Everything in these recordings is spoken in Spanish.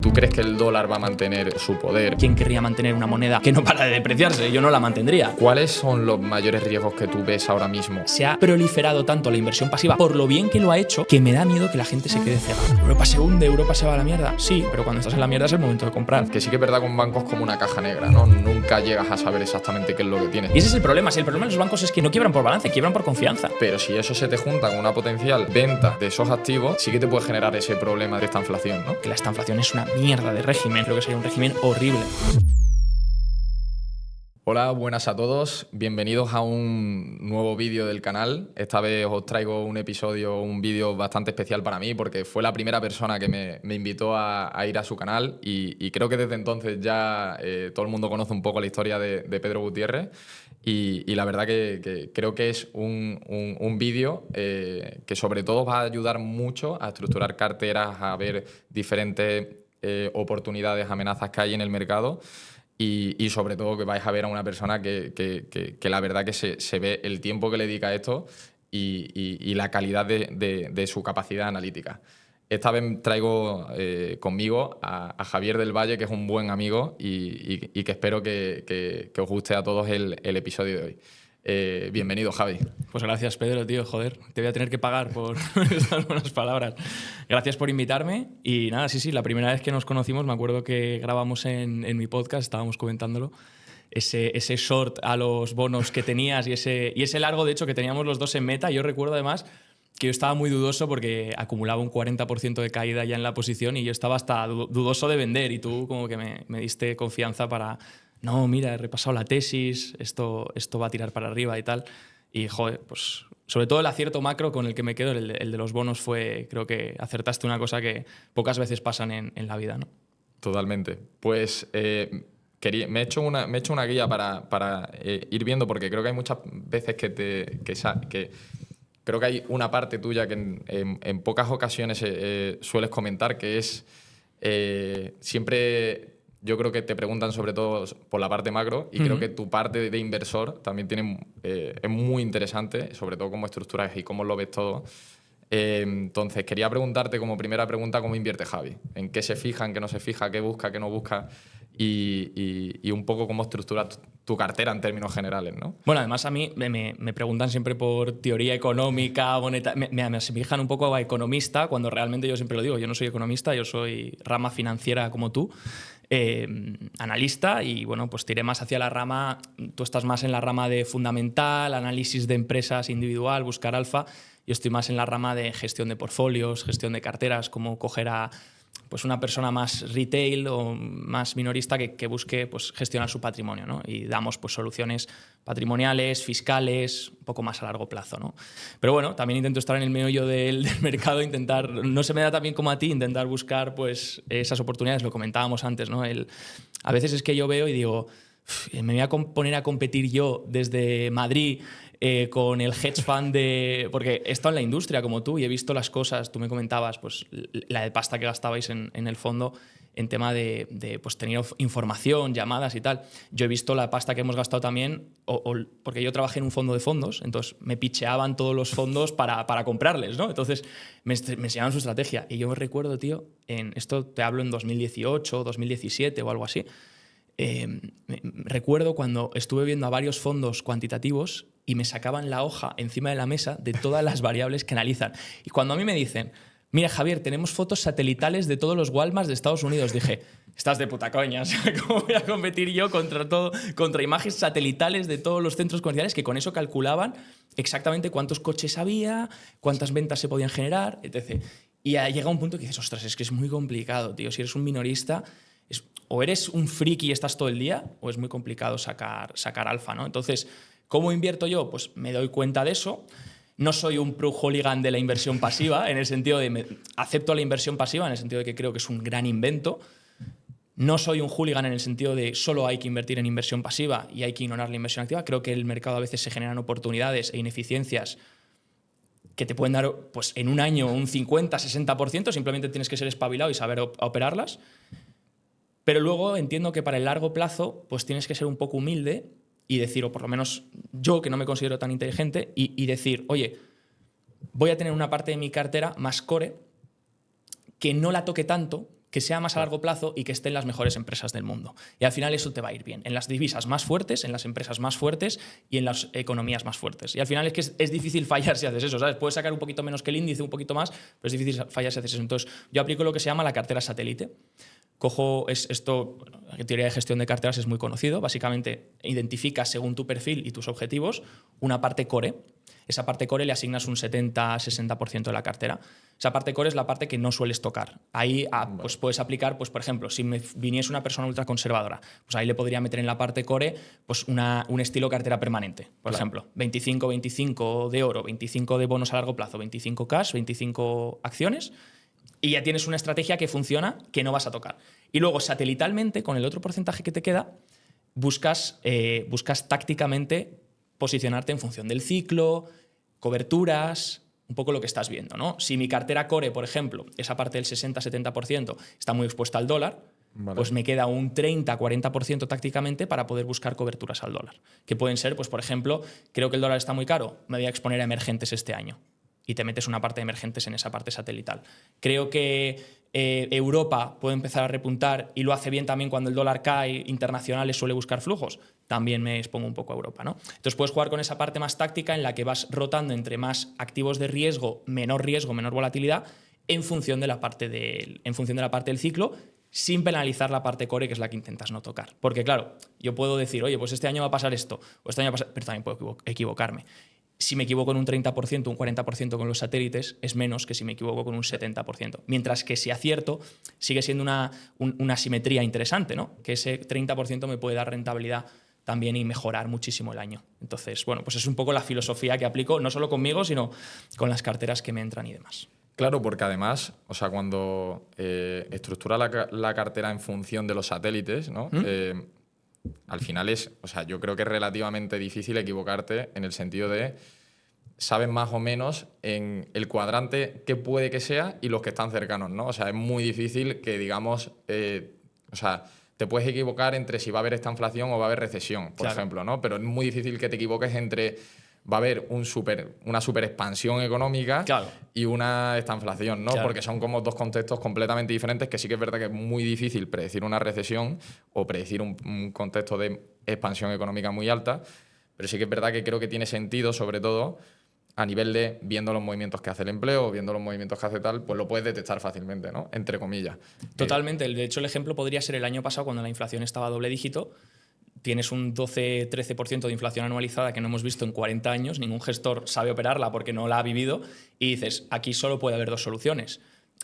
¿Tú crees que el dólar va a mantener su poder? ¿Quién querría mantener una moneda que no para de depreciarse? Yo no la mantendría. ¿Cuáles son los mayores riesgos que tú ves ahora mismo? Se ha proliferado tanto la inversión pasiva por lo bien que lo ha hecho que me da miedo que la gente se quede cegada. Europa se hunde, Europa se va a la mierda. Sí, pero cuando estás en la mierda es el momento de comprar. Que sí que es verdad que un banco es como una caja negra, ¿no? Nunca llegas a saber exactamente qué es lo que tienes. Y ese es el problema. Si el problema de los bancos es que no quiebran por balance, quiebran por confianza. Pero si eso se te junta con una potencial venta de esos activos, sí que te puede generar ese problema de esta inflación, ¿no? Que la estanflación es una mierda de régimen. Creo que sería un régimen horrible. Hola, buenas a todos. Bienvenidos a un nuevo vídeo del canal. Esta vez os traigo un vídeo bastante especial para mí porque fue la primera persona que me invitó a ir a su canal y creo que desde entonces ya todo el mundo conoce un poco la historia de Pedro Gutiérrez y la verdad que creo que es un vídeo que sobre todo va a ayudar mucho a estructurar carteras, a ver diferentes oportunidades, amenazas que hay en el mercado. Y sobre todo que vais a ver a una persona que la verdad que se ve el tiempo que le dedica a esto y la calidad de su capacidad analítica. Esta vez traigo conmigo a Javier del Valle, que es un buen amigo y que espero que os guste a todos el episodio de hoy. Bienvenido, Javi. Pues gracias, Pedro, tío. Joder, te voy a tener que pagar por estas buenas palabras. Gracias por invitarme. Y nada, sí, la primera vez que nos conocimos, me acuerdo que grabamos en mi podcast, estábamos comentándolo, ese short a los bonos que tenías y ese largo, de hecho, que teníamos los dos en meta. Yo recuerdo además que yo estaba muy dudoso porque acumulaba un 40% de caída ya en la posición y yo estaba hasta dudoso de vender y tú como que me diste confianza para... No, mira, he repasado la tesis, esto va a tirar para arriba y tal. Y, joder, pues sobre todo el acierto macro con el que me quedo, el de los bonos, creo que acertaste una cosa que pocas veces pasan en la vida, ¿no? Totalmente. Pues me he hecho una guía para ir viendo, porque creo que hay muchas veces que creo que hay una parte tuya que en pocas ocasiones sueles comentar, que es siempre... Yo creo que te preguntan sobre todo por la parte macro y creo que tu parte de inversor también es muy interesante, sobre todo cómo estructuras y cómo lo ves todo. Entonces, quería preguntarte como primera pregunta cómo invierte Javi. ¿En qué se fija, en qué no se fija, qué busca, qué no busca? Y un poco cómo estructuras tu cartera en términos generales, ¿no? Bueno, además a mí me preguntan siempre por teoría económica, me asemejan un poco a economista, cuando realmente yo siempre lo digo, yo no soy economista, yo soy rama financiera como tú. Analista y bueno, pues tiré más hacia la rama, tú estás más en la rama de fundamental, análisis de empresas individual, buscar alfa, yo estoy más en la rama de gestión de portfolios, gestión de carteras, como coger a pues una persona más retail o más minorista que busque pues gestionar su patrimonio, ¿no? Y damos pues soluciones patrimoniales, fiscales, un poco más a largo plazo, ¿no? Pero bueno, también intento estar en el meollo del mercado, intentar, no se me da tan bien como a ti, intentar buscar pues esas oportunidades, lo comentábamos antes, ¿no? A veces es que yo veo y digo, me voy a poner a competir yo desde Madrid con el hedge fund porque he estado en la industria como tú y he visto las cosas, tú me comentabas pues la de pasta que gastabais en el fondo en tema de pues, tener información, llamadas y tal. Yo he visto la pasta que hemos gastado también, porque yo trabajé en un fondo de fondos, entonces me picheaban todos los fondos para comprarles, ¿no? Entonces me enseñaban su estrategia. Y yo me recuerdo, tío, esto te hablo en 2018, 2017 o algo así, recuerdo cuando estuve viendo a varios fondos cuantitativos y me sacaban la hoja encima de la mesa de todas las variables que analizan. Y cuando a mí me dicen, mira, Javier, tenemos fotos satelitales de todos los Walmarts de Estados Unidos, dije, estás de puta coña, o sea, ¿cómo voy a competir yo contra imágenes satelitales de todos los centros comerciales que con eso calculaban exactamente cuántos coches había, cuántas ventas se podían generar, etc.? Y llega un punto que dices, ostras, es que es muy complicado, tío. Si eres un minorista, o eres un friki y estás todo el día, o es muy complicado sacar alfa, ¿no? Entonces, ¿cómo invierto yo? Pues me doy cuenta de eso. No soy un pro hooligan de la inversión pasiva, en el sentido de acepto la inversión pasiva, en el sentido de que creo que es un gran invento. No soy un hooligan en el sentido de solo hay que invertir en inversión pasiva y hay que ignorar la inversión activa. Creo que en el mercado a veces se generan oportunidades e ineficiencias que te pueden dar pues, en un año un 50-60%, simplemente tienes que ser espabilado y saber operarlas. Pero luego entiendo que para el largo plazo pues tienes que ser un poco humilde y decir, o por lo menos yo que no me considero tan inteligente, y decir, oye, voy a tener una parte de mi cartera más core que no la toque tanto, que sea más a largo plazo y que esté en las mejores empresas del mundo. Y al final eso te va a ir bien. En las divisas más fuertes, en las empresas más fuertes y en las economías más fuertes. Y al final es que es difícil fallar si haces eso, ¿sabes? Puedes sacar un poquito menos que el índice, un poquito más, pero es difícil fallar si haces eso. Entonces, yo aplico lo que se llama la cartera satélite. La teoría de gestión de carteras es muy conocido. Básicamente, identificas según tu perfil y tus objetivos una parte core. Esa parte core le asignas un 70-60% de la cartera. Esa parte core es la parte que no sueles tocar. Ahí pues puedes aplicar, pues, por ejemplo, si me viniese una persona ultraconservadora, pues ahí le podría meter en la parte core pues un estilo cartera permanente. Por ejemplo, 25-25 de oro, 25 de bonos a largo plazo, 25 cash, 25 acciones. Y ya tienes una estrategia que funciona, que no vas a tocar. Y luego, satelitalmente, con el otro porcentaje que te queda, buscas tácticamente posicionarte en función del ciclo, coberturas, un poco lo que estás viendo, ¿no? Si mi cartera core, por ejemplo, esa parte del 60-70% está muy expuesta al dólar, pues me queda un 30-40% tácticamente para poder buscar coberturas al dólar. Que pueden ser, pues por ejemplo, creo que el dólar está muy caro, me voy a exponer a emergentes este año. Y te metes una parte de emergentes en esa parte satelital. Creo que Europa puede empezar a repuntar y lo hace bien también cuando el dólar cae, internacionales suele buscar flujos. También me expongo un poco a Europa, ¿no? Entonces puedes jugar con esa parte más táctica en la que vas rotando entre más activos de riesgo, menor volatilidad, en función de la parte del ciclo, sin penalizar la parte core, que es la que intentas no tocar. Porque claro, yo puedo decir, oye, pues este año va a pasar esto, o este año va a pasar, pero también puedo equivocarme. Si me equivoco en un 30%, un 40% con los satélites, es menos que si me equivoco con un 70%. Mientras que si acierto, sigue siendo una simetría interesante, ¿no? Que ese 30% me puede dar rentabilidad también y mejorar muchísimo el año. Entonces, bueno, pues es un poco la filosofía que aplico, no solo conmigo, sino con las carteras que me entran y demás. Claro, porque además, o sea, cuando estructura la cartera en función de los satélites, ¿no? Al final o sea, yo creo que es relativamente difícil equivocarte en el sentido de sabes más o menos en el cuadrante qué puede que sea y los que están cercanos, ¿no? O sea, es muy difícil que, digamos, o sea, te puedes equivocar entre si va a haber esta inflación o va a haber recesión, por ejemplo, ¿no? Pero es muy difícil que te equivoques entre va a haber una super expansión económica y una estanflación, ¿no? Porque son como dos contextos completamente diferentes, que sí que es verdad que es muy difícil predecir una recesión o predecir un contexto de expansión económica muy alta, pero sí que es verdad que creo que tiene sentido, sobre todo a nivel de viendo los movimientos que hace el empleo, viendo los movimientos que hace tal, pues lo puedes detectar fácilmente, ¿no? Entre comillas. Totalmente. De hecho, el ejemplo podría ser el año pasado cuando la inflación estaba a doble dígito. Tienes un 12-13% de inflación anualizada que no hemos visto en 40 años, ningún gestor sabe operarla porque no la ha vivido, y dices, aquí solo puede haber dos soluciones.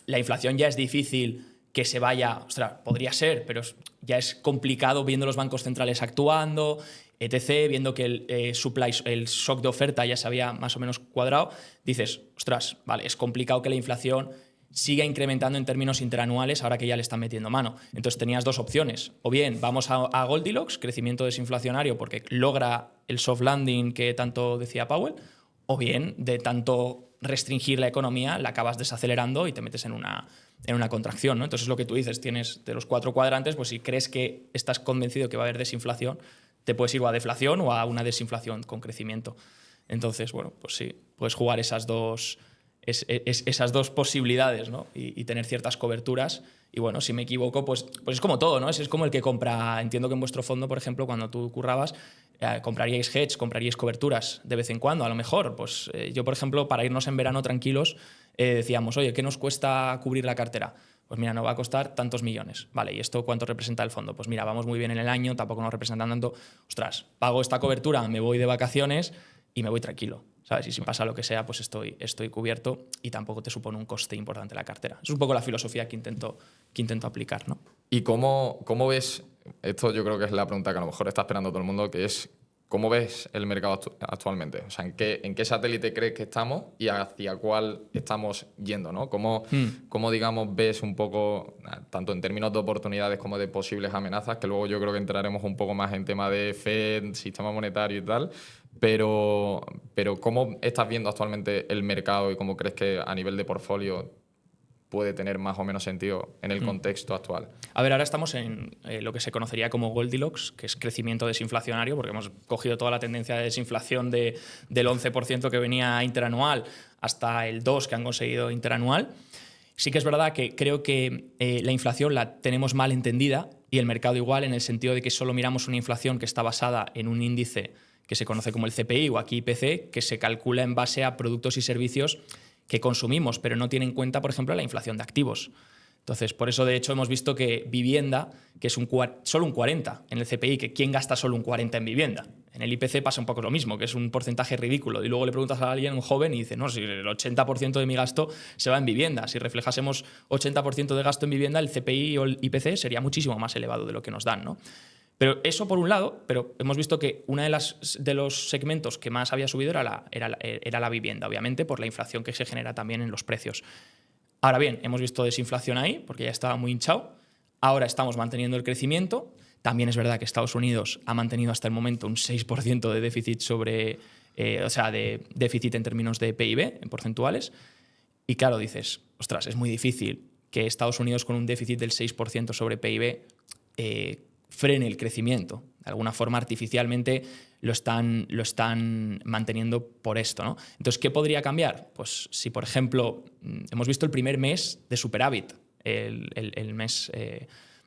La inflación ya es difícil que se vaya, ostras, podría ser, pero ya es complicado viendo los bancos centrales actuando, etc., viendo que el shock de oferta ya se había más o menos cuadrado, dices, ostras, vale, es complicado que la inflación siga incrementando en términos interanuales ahora que ya le están metiendo mano. Entonces tenías dos opciones. O bien vamos a Goldilocks, crecimiento desinflacionario porque logra el soft landing que tanto decía Powell, o bien de tanto restringir la economía la acabas desacelerando y te metes en una contracción, ¿no? Entonces lo que tú dices, tienes de los 4 cuadrantes, pues si crees que estás convencido que va a haber desinflación, te puedes ir o a deflación o a una desinflación con crecimiento. Entonces, bueno, pues sí, puedes jugar esas dos posibilidades, ¿no? Y tener ciertas coberturas. Y bueno, si me equivoco, pues es como todo, ¿no? Es como el que compra. Entiendo que en vuestro fondo, por ejemplo, cuando tú currabas, compraríais hedge, compraríais coberturas de vez en cuando, a lo mejor. Pues yo, por ejemplo, para irnos en verano tranquilos, decíamos, oye, ¿qué nos cuesta cubrir la cartera? Pues mira, nos va a costar tantos millones. Vale, ¿y esto cuánto representa el fondo? Pues mira, vamos muy bien en el año, tampoco nos representan tanto. Ostras, pago esta cobertura, me voy de vacaciones y me voy tranquilo, ¿sabes? Y si pasa lo que sea, pues estoy cubierto y tampoco te supone un coste importante la cartera. Es un poco la filosofía que intento aplicar, ¿no? ¿Y cómo ves? Esto yo creo que es la pregunta que a lo mejor está esperando todo el mundo, que es ¿cómo ves el mercado actualmente? O sea, ¿en qué satélite crees que estamos y hacia cuál estamos yendo, ¿no? ¿Cómo, digamos, ves un poco, tanto en términos de oportunidades como de posibles amenazas, que luego yo creo que entraremos un poco más en tema de Fed, sistema monetario y tal, pero ¿cómo estás viendo actualmente el mercado y cómo crees que a nivel de portfolio puede tener más o menos sentido en el contexto actual? A ver, ahora estamos en lo que se conocería como Goldilocks, que es crecimiento desinflacionario, porque hemos cogido toda la tendencia de desinflación del 11% que venía interanual hasta el 2% que han conseguido interanual. Sí que es verdad que creo que la inflación la tenemos mal entendida y el mercado igual, en el sentido de que solo miramos una inflación que está basada en un índice que se conoce como el CPI o aquí IPC, que se calcula en base a productos y servicios que consumimos, pero no tiene en cuenta, por ejemplo, la inflación de activos. Entonces, por eso, de hecho, hemos visto que vivienda, que es solo un 40 en el CPI, que ¿quién gasta solo un 40 en vivienda? En el IPC pasa un poco lo mismo, que es un porcentaje ridículo. Y luego le preguntas a alguien, un joven, y dice, no, si el 80% de mi gasto se va en vivienda. Si reflejásemos 80% de gasto en vivienda, el CPI o el IPC sería muchísimo más elevado de lo que nos dan, ¿no? Pero eso por un lado, pero hemos visto que uno de los segmentos que más había subido era la vivienda, obviamente, por la inflación que se genera también en los precios. Ahora bien, hemos visto desinflación ahí, porque ya estaba muy hinchado. Ahora estamos manteniendo el crecimiento. También es verdad que Estados Unidos ha mantenido hasta el momento un 6% de déficit de déficit en términos de PIB, en porcentuales. Y claro, dices, ostras, es muy difícil que Estados Unidos con un déficit del 6% sobre PIB frene el crecimiento. De alguna forma, artificialmente lo están manteniendo por esto, ¿no? Entonces, ¿qué podría cambiar? Pues si, por ejemplo, hemos visto el primer mes de superávit, el mes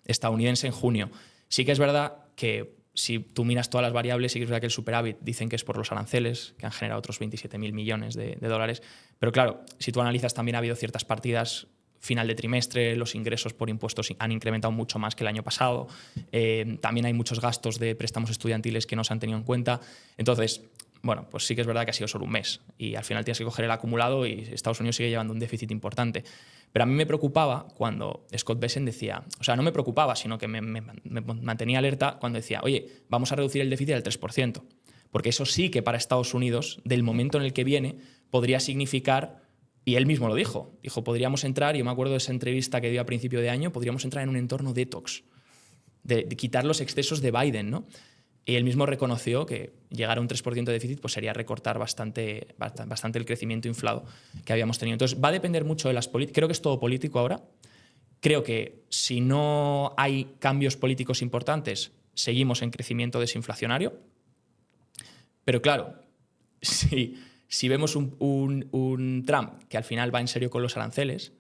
estadounidense en junio. Sí que es verdad que si tú miras todas las variables, sí que es verdad que el superávit dicen que es por los aranceles, que han generado otros 27.000 millones de dólares. Pero claro, si tú analizas, también ha habido ciertas partidas final de trimestre, los ingresos por impuestos han incrementado mucho más que el año pasado. También hay muchos gastos de préstamos estudiantiles que no se han tenido en cuenta. Entonces, bueno, pues sí que es verdad que ha sido solo un mes y al final tienes que coger el acumulado y Estados Unidos sigue llevando un déficit importante. Pero a mí me preocupaba cuando Scott Bessent decía, o sea, no me preocupaba, sino que me mantenía alerta cuando decía, oye, vamos a reducir el déficit al 3%, porque eso sí que para Estados Unidos, del momento en el que viene, podría significar. Y él mismo lo dijo, podríamos entrar, y yo me acuerdo de esa entrevista que dio a principio de año, podríamos entrar en un entorno detox, de quitar los excesos de Biden, ¿no? Y él mismo reconoció que llegar a un 3% de déficit pues sería recortar bastante el crecimiento inflado que habíamos tenido. Entonces, va a depender mucho de las políticas. Creo que es todo político ahora. Creo que si no hay cambios políticos importantes, seguimos en crecimiento desinflacionario. Pero claro, si vemos un Trump que al final va en serio con los aranceles,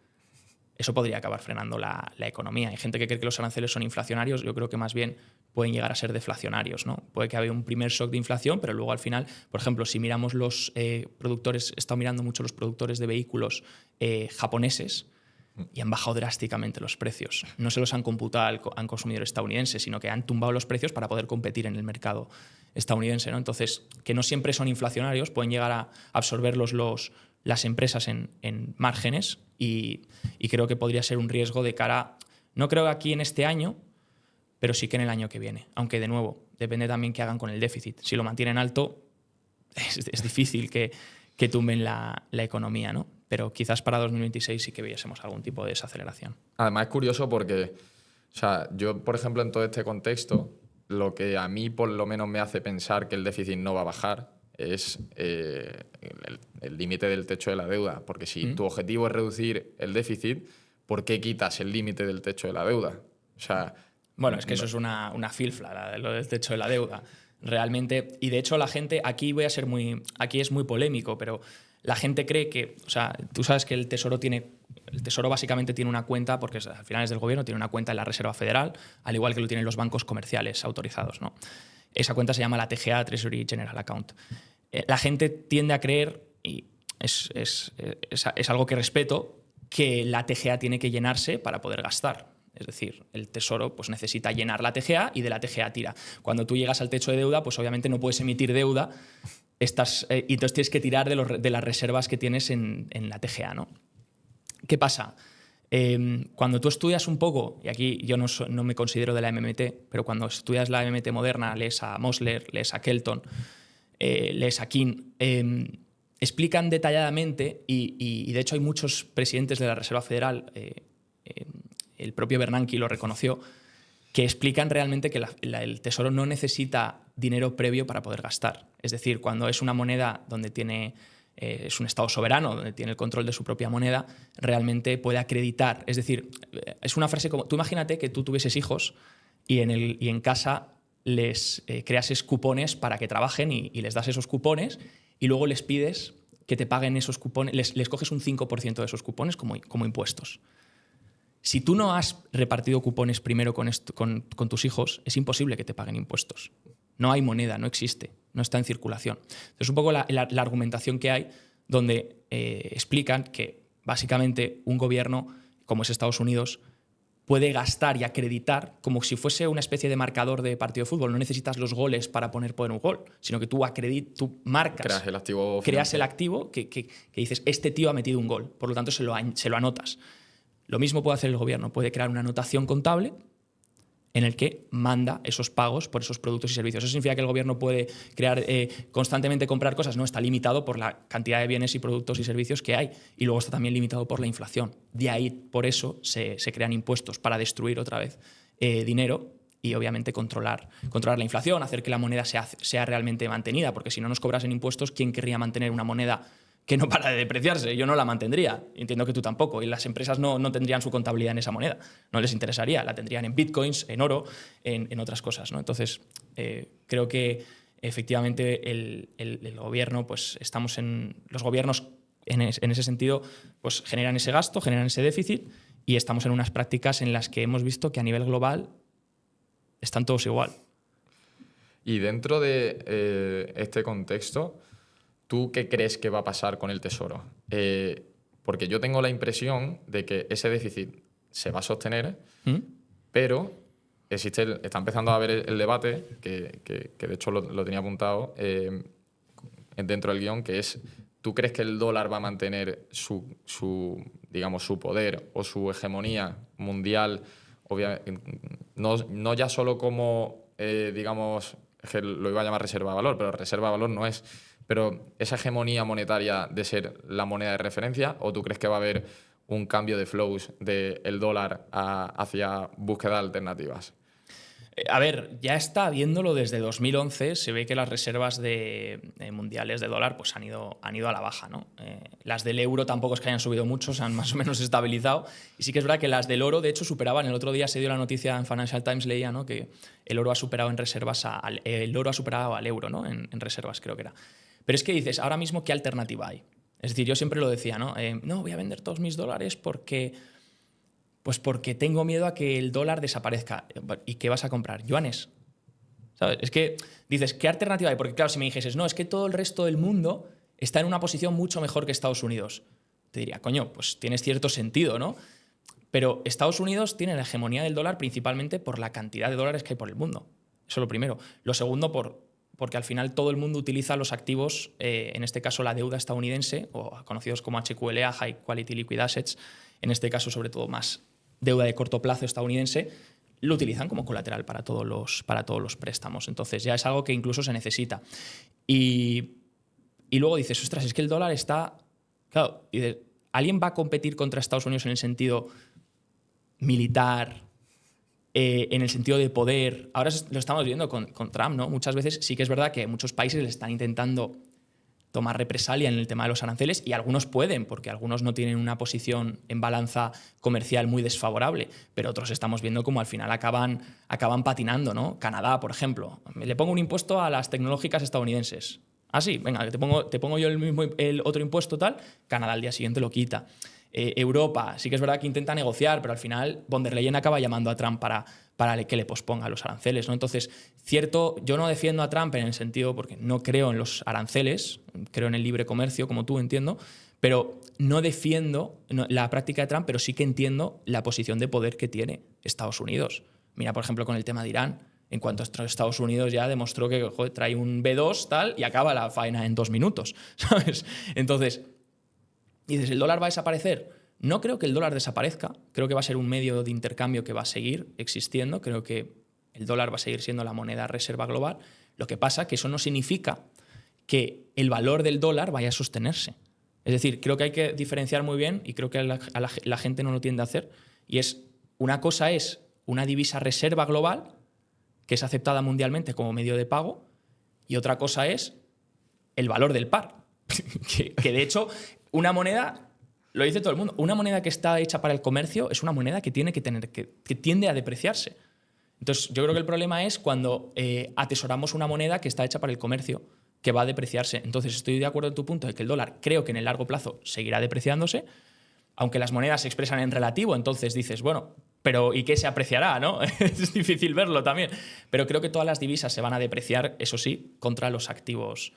eso podría acabar frenando la economía. Hay gente que cree que los aranceles son inflacionarios, yo creo que más bien pueden llegar a ser deflacionarios, ¿no? Puede que haya un primer shock de inflación, pero luego al final, por ejemplo, si miramos los productores, he estado mirando mucho los productores de vehículos japoneses y han bajado drásticamente los precios. No se los han computado al consumidor estadounidense, sino que han tumbado los precios para poder competir en el mercado estadounidense, ¿no? Entonces, que no siempre son inflacionarios, pueden llegar a absorberlos las empresas en márgenes y creo que podría ser un riesgo de cara, no creo aquí en este año, pero sí que en el año que viene. Aunque, de nuevo, depende también qué hagan con el déficit. Si lo mantienen alto, es difícil que tumben la economía, ¿no? Pero quizás para 2026 sí que viésemos algún tipo de desaceleración. Además, es curioso porque, o sea, yo, por ejemplo, en todo este contexto, lo que a mí por lo menos me hace pensar que el déficit no va a bajar es el límite del techo de la deuda. Porque si tu objetivo es reducir el déficit, ¿por qué quitas el límite del techo de la deuda? O sea, bueno, es que eso es una filfla, lo del techo de la deuda. Realmente, y de hecho la gente, aquí es muy polémico, pero la gente cree que, o sea, tú sabes que el Tesoro básicamente tiene una cuenta, porque al final es del gobierno, tiene una cuenta en la Reserva Federal, al igual que lo tienen los bancos comerciales autorizados, ¿no? Esa cuenta se llama la TGA, Treasury General Account. La gente tiende a creer, y es algo que respeto, que la TGA tiene que llenarse para poder gastar. Es decir, el Tesoro pues, necesita llenar la TGA y de la TGA tira. Cuando tú llegas al techo de deuda, pues obviamente no puedes emitir deuda y entonces tienes que tirar de las reservas que tienes en la TGA, ¿no? ¿Qué pasa? Cuando tú estudias un poco, y aquí yo no me considero de la MMT, pero cuando estudias la MMT moderna, lees a Mosler, lees a Kelton, lees a King, explican detalladamente, y de hecho hay muchos presidentes de la Reserva Federal, el propio Bernanke lo reconoció, que explican realmente que el Tesoro no necesita dinero previo para poder gastar. Es decir, cuando es una moneda donde es un Estado soberano, donde tiene el control de su propia moneda, realmente puede acreditar. Es decir, es una frase como, tú imagínate que tú tuvieses hijos y en casa les creases cupones para que trabajen y les das esos cupones y luego les pides que te paguen esos cupones, les coges un 5% de esos cupones como impuestos. Si tú no has repartido cupones primero con tus hijos, es imposible que te paguen impuestos. No hay moneda, no existe, no está en circulación. Entonces, un poco la argumentación que hay, donde explican que básicamente un gobierno, como es Estados Unidos, puede gastar y acreditar como si fuese una especie de marcador de partido de fútbol. No necesitas los goles para poner un gol, sino que tú marcas, creas el activo que dices, este tío ha metido un gol, por lo tanto se lo anotas. Lo mismo puede hacer el gobierno, puede crear una anotación contable en el que manda esos pagos por esos productos y servicios. ¿Eso significa que el gobierno puede constantemente comprar cosas? No, está limitado por la cantidad de bienes y productos y servicios que hay. Y luego está también limitado por la inflación. De ahí, por eso, se crean impuestos para destruir otra vez dinero y, obviamente, controlar la inflación, hacer que la moneda sea realmente mantenida, porque si no nos cobrasen impuestos, ¿quién querría mantener una moneda que no para de depreciarse? Yo no la mantendría, entiendo que tú tampoco, y las empresas no tendrían su contabilidad en esa moneda, no les interesaría, la tendrían en bitcoins, en oro, en otras cosas, ¿no? Entonces, creo que efectivamente el gobierno, pues los gobiernos en ese sentido, pues generan ese gasto, generan ese déficit, y estamos en unas prácticas en las que hemos visto que a nivel global están todos igual. Y dentro de este contexto, ¿tú qué crees que va a pasar con el Tesoro? Porque yo tengo la impresión de que ese déficit se va a sostener, pero está empezando a haber el debate, que de hecho lo tenía apuntado dentro del guión, que es, ¿tú crees que el dólar va a mantener su poder o su hegemonía mundial? No ya solo como, que lo iba a llamar reserva de valor, pero reserva de valor no es. Pero esa hegemonía monetaria de ser la moneda de referencia, ¿o tú crees que va a haber un cambio de flows del dólar hacia búsqueda de alternativas? A ver, ya está viéndolo desde 2011, se ve que las reservas mundiales de dólar pues han ido a la baja, ¿no? Las del euro tampoco es que hayan subido mucho, se han más o menos estabilizado. Y sí que es verdad que las del oro, de hecho, superaban. El otro día se dio la noticia en Financial Times, leía, ¿no?, que el oro ha superado en reservas al euro, ¿no?, en reservas, creo que era. Pero es que dices, ahora mismo, ¿qué alternativa hay? Es decir, yo siempre lo decía, ¿no? No, voy a vender todos mis dólares porque tengo miedo a que el dólar desaparezca. ¿Y qué vas a comprar? ¿Yuanes? ¿Sabes? Es que dices, ¿qué alternativa hay? Porque claro, si me dijeses, no, es que todo el resto del mundo está en una posición mucho mejor que Estados Unidos, te diría, coño, pues tienes cierto sentido, ¿no? Pero Estados Unidos tiene la hegemonía del dólar principalmente por la cantidad de dólares que hay por el mundo. Eso es lo primero. Lo segundo, porque al final todo el mundo utiliza los activos, en este caso la deuda estadounidense, o conocidos como HQLA, High Quality Liquid Assets, en este caso sobre todo más deuda de corto plazo estadounidense, lo utilizan como colateral para todos los préstamos. Entonces ya es algo que incluso se necesita. Y luego dices, ostras, es que el dólar está... Claro, dices, ¿alguien va a competir contra Estados Unidos en el sentido militar, en el sentido de poder? Ahora lo estamos viendo con Trump, ¿no? Muchas veces sí que es verdad que muchos países le están intentando tomar represalia en el tema de los aranceles, y algunos pueden, porque algunos no tienen una posición en balanza comercial muy desfavorable, pero otros estamos viendo como al final acaban patinando, ¿no? Canadá, por ejemplo. Le pongo un impuesto a las tecnológicas estadounidenses. Ah, sí, venga, te pongo yo el otro impuesto tal. Canadá al día siguiente lo quita. Europa, sí que es verdad que intenta negociar, pero al final von der Leyen acaba llamando a Trump para que le posponga los aranceles, ¿no? Entonces, yo no defiendo a Trump en el sentido, porque no creo en los aranceles, creo en el libre comercio, como tú, entiendo, pero no defiendo la práctica de Trump, pero sí que entiendo la posición de poder que tiene Estados Unidos. Mira, por ejemplo, con el tema de Irán. En cuanto a Estados Unidos ya demostró que trae un B2 tal y acaba la faena en 2 minutos, ¿sabes? Entonces, dices, ¿el dólar va a desaparecer? No creo que el dólar desaparezca. Creo que va a ser un medio de intercambio que va a seguir existiendo. Creo que el dólar va a seguir siendo la moneda reserva global. Lo que pasa es que eso no significa que el valor del dólar vaya a sostenerse. Es decir, creo que hay que diferenciar muy bien, y creo que la gente no lo tiende a hacer, y es, una cosa es una divisa reserva global que es aceptada mundialmente como medio de pago, y otra cosa es el valor del par. que de hecho, una moneda, lo dice todo el mundo, una moneda que está hecha para el comercio es una moneda que tiende a depreciarse. Entonces, yo creo que el problema es cuando atesoramos una moneda que está hecha para el comercio, que va a depreciarse. Entonces estoy de acuerdo en tu punto de que el dólar creo que en el largo plazo seguirá depreciándose, aunque las monedas se expresan en relativo, entonces dices, bueno, pero ¿y qué se apreciará, no? Es difícil verlo también. Pero creo que todas las divisas se van a depreciar, eso sí, contra los activos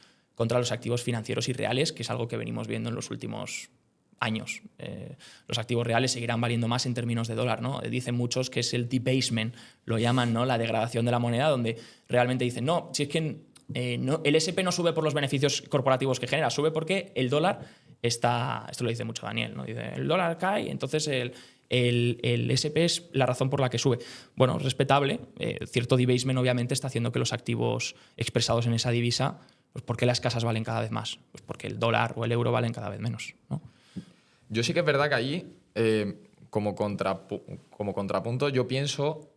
financieros y reales, que es algo que venimos viendo en los últimos años. Los activos reales seguirán valiendo más en términos de dólar, ¿no? Dicen muchos que es el debasement, lo llaman, ¿no? La degradación de la moneda, donde realmente dicen, no, si es que el S&P no sube por los beneficios corporativos que genera, sube porque el dólar está, esto lo dice mucho Daniel, ¿no? Dice, el dólar cae, entonces el S&P es la razón por la que sube. Bueno, respetable, cierto debasement obviamente está haciendo que los activos expresados en esa divisa, pues ¿por qué las casas valen cada vez más? Pues porque el dólar o el euro valen cada vez menos, ¿no? Yo sí que es verdad que allí, como contrapunto, yo pienso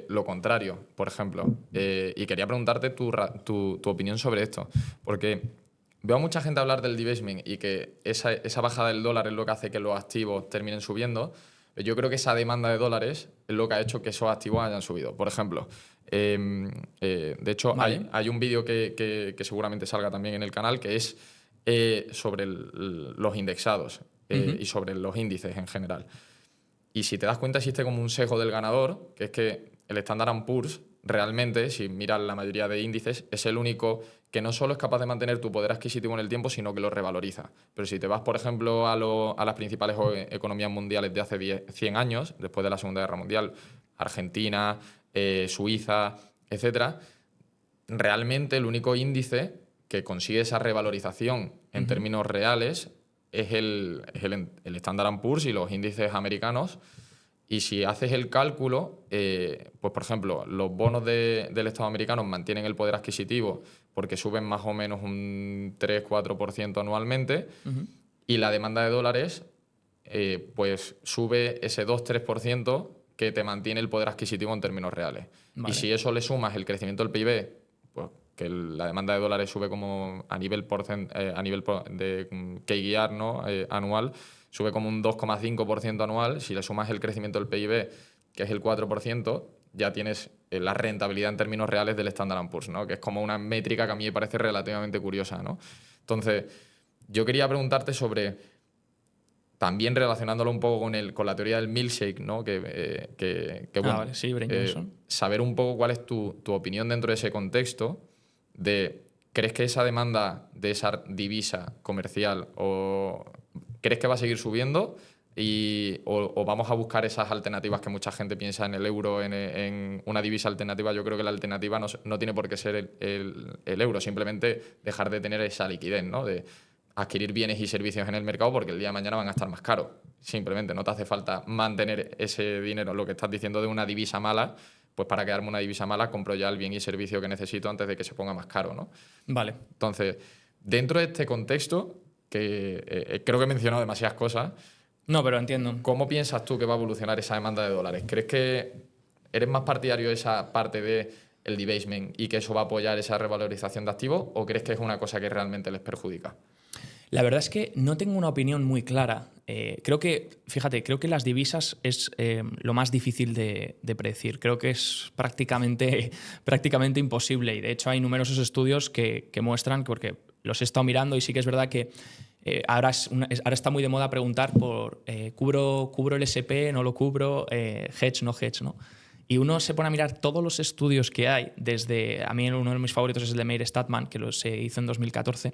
lo contrario, por ejemplo. Y quería preguntarte tu opinión sobre esto. Porque veo a mucha gente hablar del debasement y que esa bajada del dólar es lo que hace que los activos terminen subiendo. Yo creo que esa demanda de dólares es lo que ha hecho que esos activos hayan subido. Por ejemplo, de hecho, Vale. hay un vídeo que seguramente salga también en el canal que es sobre los indexados. Y sobre los índices en general. Y si te das cuenta, existe como un sesgo del ganador, que es que el Standard & Poor's realmente, si miras la mayoría de índices, es el único que no solo es capaz de mantener tu poder adquisitivo en el tiempo, sino que lo revaloriza. Pero si te vas, por ejemplo, a las principales economías mundiales de hace 100 años, después de la Segunda Guerra Mundial, Argentina, Suiza, etcétera, realmente el único índice que consigue esa revalorización en términos reales es el Standard & Poor's y los índices americanos. Y si haces el cálculo, pues por ejemplo, los bonos del Estado americano mantienen el poder adquisitivo porque suben más o menos un 3-4% anualmente, y la demanda de dólares pues sube ese 2-3% que te mantiene el poder adquisitivo en términos reales. Vale. Y si eso le sumas el crecimiento del PIB, pues que la demanda de dólares sube como a nivel de KGR, ¿no? Anual, sube como un 2,5% anual. Si le sumas el crecimiento del PIB, que es el 4%, ya tienes la rentabilidad en términos reales del Standard & Poor's, ¿no? Que es como una métrica que a mí me parece relativamente curiosa, ¿no? Entonces, yo quería preguntarte sobre, también relacionándolo un poco con la teoría del milkshake, ¿no? Bueno, Vale, sí, Brian Johnson. saber un poco cuál es tu opinión dentro de ese contexto de, ¿crees que esa demanda de esa divisa comercial crees que va a seguir subiendo o vamos a buscar esas alternativas que mucha gente piensa en el euro, en una divisa alternativa? Yo creo que la alternativa no tiene por qué ser el euro, simplemente dejar de tener esa liquidez, ¿no? De adquirir bienes y servicios en el mercado porque el día de mañana van a estar más caros. Simplemente no te hace falta mantener ese dinero. Lo que estás diciendo de una divisa mala, pues para quedarme una divisa mala compro ya el bien y servicio que necesito antes de que se ponga más caro, ¿no? Vale. Entonces, dentro de este contexto, que creo que he mencionado demasiadas cosas, No, pero entiendo. ¿cómo piensas tú que va a evolucionar esa demanda de dólares? ¿Crees que eres más partidario de esa parte del debasement y que eso va a apoyar esa revalorización de activos, o crees que es una cosa que realmente les perjudica? La verdad es que no tengo una opinión muy clara. Creo que las divisas es lo más difícil de predecir. Creo que es prácticamente imposible. Y de hecho hay numerosos estudios que muestran, porque los he estado mirando y sí que es verdad que ahora está muy de moda preguntar por ¿cubro el SP, no lo cubro, hedge, no hedge, ¿no? Y uno se pone a mirar todos los estudios que hay, a mí uno de mis favoritos es el de Meir Statman, que se hizo en 2014,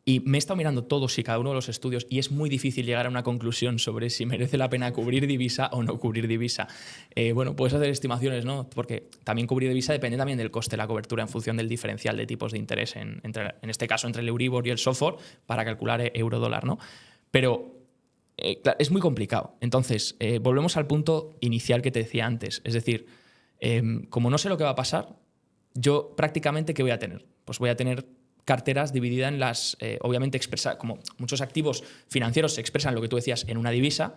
y me he estado mirando todos y cada uno de los estudios y es muy difícil llegar a una conclusión sobre si merece la pena cubrir divisa o no cubrir divisa. Bueno, puedes hacer estimaciones, ¿no? Porque también cubrir divisa depende también del coste de la cobertura en función del diferencial de tipos de interés, en este caso entre el Euribor y el SOFR, para calcular euro-dólar, ¿no? Pero claro, es muy complicado. Entonces, volvemos al punto inicial que te decía antes. Es decir, como no sé lo que va a pasar, yo prácticamente, ¿qué voy a tener? Pues voy a tener carteras divididas en las, obviamente, como muchos activos financieros se expresan, lo que tú decías, en una divisa,